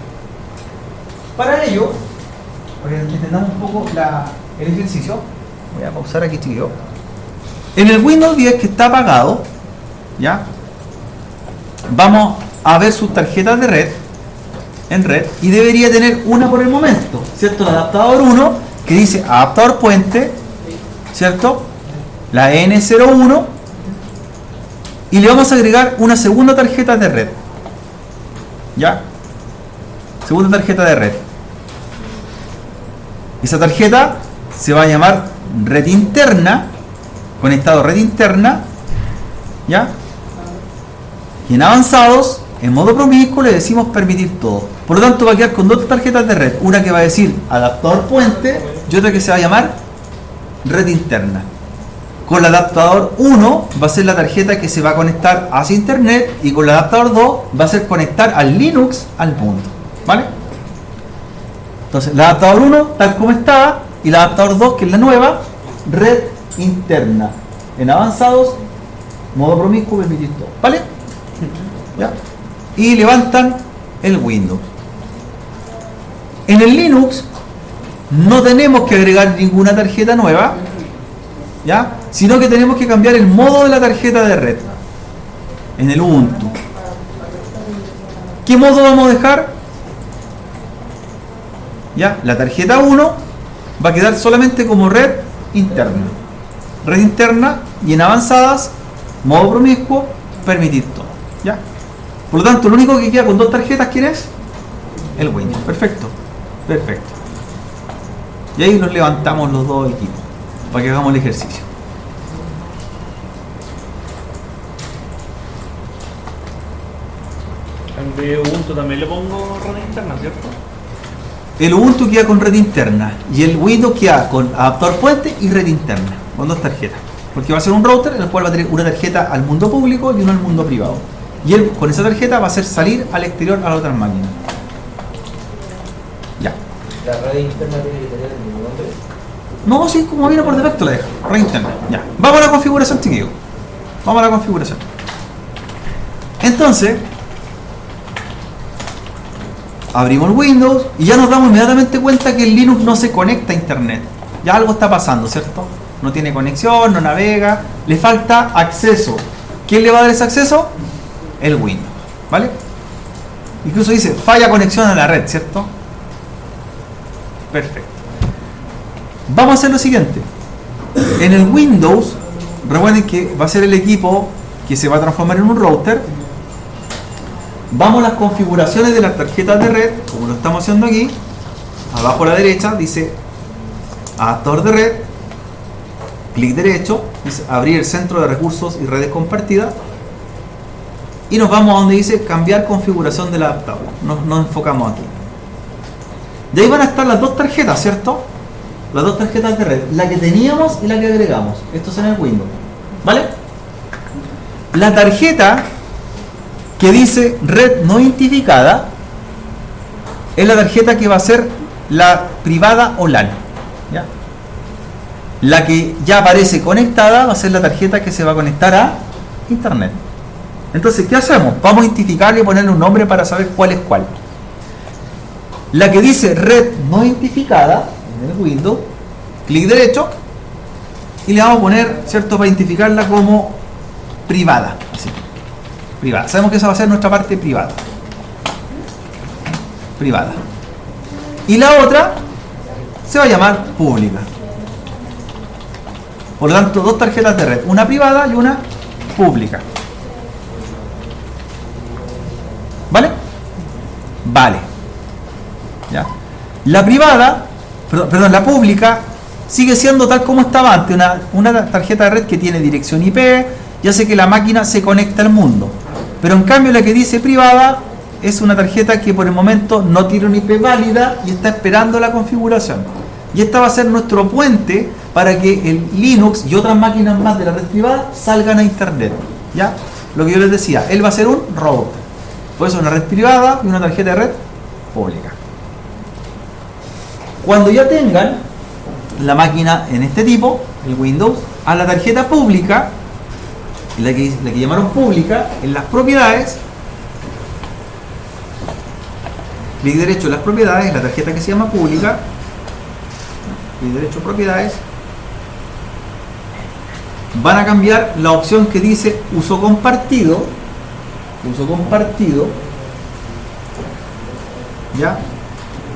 Para ello, para que entendamos un poco el ejercicio, voy a pausar aquí, chiquillo. En el Windows 10 que está apagado, ¿ya? Vamos a ver sus tarjetas de red en red y debería tener una por el momento, ¿cierto? El adaptador 1 que dice adaptador puente, ¿cierto? La N01 y le vamos a agregar una segunda tarjeta de red, ¿ya? Segunda tarjeta de red. Esa tarjeta se va a llamar red interna, conectado a red interna, ¿ya? Y en avanzados, en modo promiscuo, le decimos permitir todo. Por lo tanto, va a quedar con dos tarjetas de red. Una que va a decir adaptador puente y otra que se va a llamar red interna. Con el adaptador 1 va a ser la tarjeta que se va a conectar hacia internet y con el adaptador 2 va a ser conectar al Linux al mundo. ¿Vale? Entonces, el adaptador 1 tal como estaba y el adaptador 2 que es la nueva, red interna. En avanzados, modo promiscuo, permitir todo. ¿Vale? ¿Ya? Y levantan el Windows. En el Linux no tenemos que agregar ninguna tarjeta nueva, ¿ya? Sino que tenemos que cambiar el modo de la tarjeta de red en el Ubuntu. ¿Qué modo vamos a dejar? ¿Ya? La tarjeta 1 va a quedar solamente como red interna. Red interna y en avanzadas, modo promiscuo, permitir todo. ¿Ya? Por lo tanto, lo único que queda con dos tarjetas, ¿quién es? El Windows. Perfecto. Perfecto. Y ahí nos levantamos los dos equipos para que hagamos el ejercicio. En de Ubuntu también le pongo red interna, ¿cierto? El Ubuntu queda con red interna y el Windows queda con adaptador puente y red interna, con dos tarjetas. Porque va a ser un router en el cual va a tener una tarjeta al mundo público y una al mundo privado. Y él con esa tarjeta va a hacer salir al exterior a las otras máquinas. Ya. La red interna tiene que tener el mismo nombre. No, sí, como viene por defecto la dejo. Red interna. Ya. Vamos a la configuración, chiquillos. Vamos a la configuración. Entonces, abrimos el Windows y ya nos damos inmediatamente cuenta que el Linux no se conecta a internet. Ya algo está pasando, ¿cierto? No tiene conexión, no navega, le falta acceso. ¿Quién le va a dar ese acceso? El Windows, ¿vale? Incluso dice falla conexión a la red, ¿cierto? Perfecto. Vamos a hacer lo siguiente. En el Windows, recuerden que va a ser el equipo que se va a transformar en un router. Vamos a las configuraciones de las tarjetas de red, como lo estamos haciendo aquí. Abajo a la derecha dice adaptador de red. Clic derecho, dice abrir el centro de recursos y redes compartidas. Y nos vamos a donde dice cambiar configuración del adaptador. Nos enfocamos aquí. De ahí van a estar las dos tarjetas, ¿cierto? Las dos tarjetas de red, la que teníamos y la que agregamos. Esto es en el Windows, ¿vale? La tarjeta que dice red no identificada es la tarjeta que va a ser la privada o LAN, ¿ya? La que ya aparece conectada va a ser la tarjeta que se va a conectar a internet. Entonces, ¿qué hacemos? Vamos a identificarle y ponerle un nombre para saber cuál es cuál. La que dice red no identificada en el Windows, clic derecho y le vamos a poner, ¿cierto?, para identificarla como privada. Así, privada. Sabemos que esa va a ser nuestra parte privada. Privada. Y la otra se va a llamar pública. Por lo tanto, dos tarjetas de red, una privada y una pública. ¿Vale? Vale. ¿Ya? La privada, perdón, la pública sigue siendo tal como estaba antes, una tarjeta de red que tiene dirección IP, y hace que la máquina se conecte al mundo. Pero en cambio la que dice privada es una tarjeta que por el momento no tiene una IP válida y está esperando la configuración. Y esta va a ser nuestro puente para que el Linux y otras máquinas más de la red privada salgan a internet. ¿Ya? Lo que yo les decía, él va a ser un router. Por eso una red privada y una tarjeta de red pública. Cuando ya tengan la máquina en este tipo, el Windows, a la tarjeta pública, la que llamaron pública, en las propiedades, clic derecho en las propiedades, la tarjeta que se llama pública, clic derecho propiedades, van a cambiar la opción que dice uso compartido, ¿ya?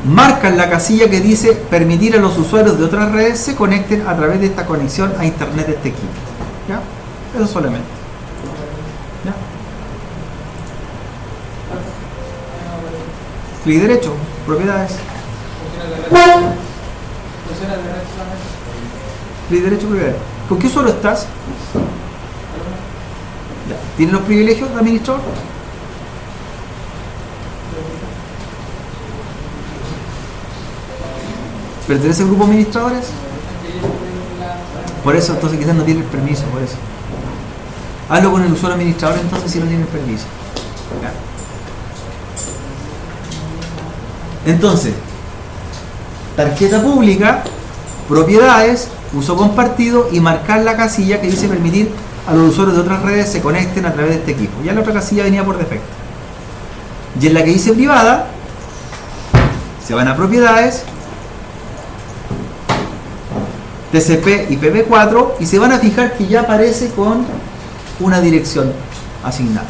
Marcan la casilla que dice permitir a los usuarios de otras redes se conecten a través de esta conexión a internet de este equipo. ¿Ya? Eso solamente. ¿Ya? Clic derecho, propiedades. Clic derecho, propiedades. ¿Con qué usuario estás? Ya. ¿Tienes los privilegios de administrador? ¿Pertenece al grupo de administradores? Por eso, entonces quizás no tiene el permiso, por eso. Hazlo con el usuario administrador, entonces si no tiene el permiso. Ya. Entonces, tarjeta pública, propiedades, uso compartido y marcar la casilla que dice permitir a los usuarios de otras redes se conecten a través de este equipo. Ya la otra casilla venía por defecto. Y en la que dice privada, se van a propiedades, TCP y IPv4 y se van a fijar que ya aparece con una dirección asignada.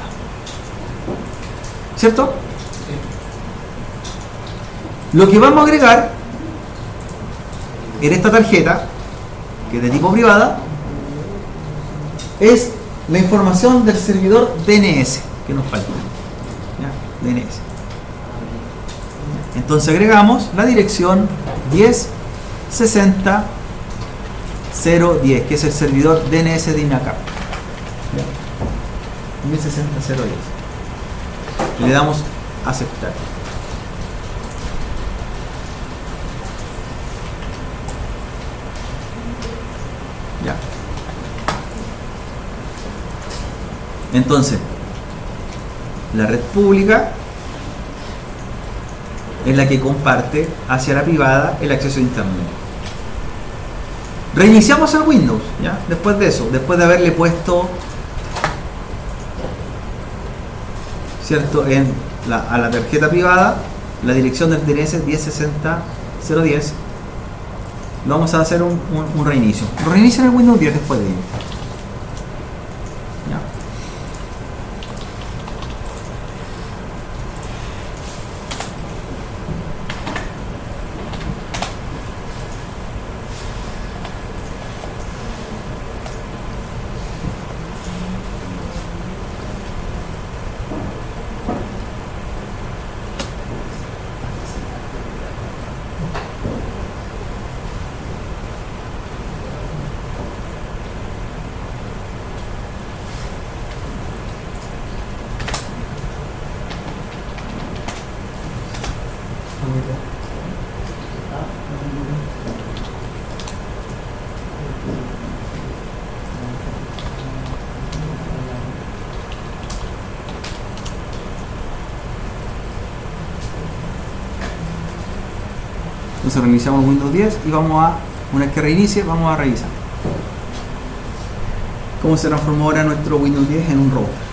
¿Cierto? Lo que vamos a agregar en esta tarjeta, que es de tipo privada, es la información del servidor DNS que nos falta. ¿Ya? DNS. Entonces agregamos la dirección 10.60.010, que es el servidor DNS de INACAP. 10.60.010. Le damos a aceptar. Ya. Entonces, la red pública es la que comparte hacia la privada el acceso a internet. Reiniciamos el Windows, ¿ya? Después de eso, después de haberle puesto, ¿cierto?, a la tarjeta privada la dirección del DNS 10.60.010, vamos a hacer un reinicio. Reinicia el Windows 10 después de ello. ¿Ya? Entonces reiniciamos Windows 10 y vamos a, una vez que reinicie, vamos a revisar cómo se transformó ahora nuestro Windows 10 en un router.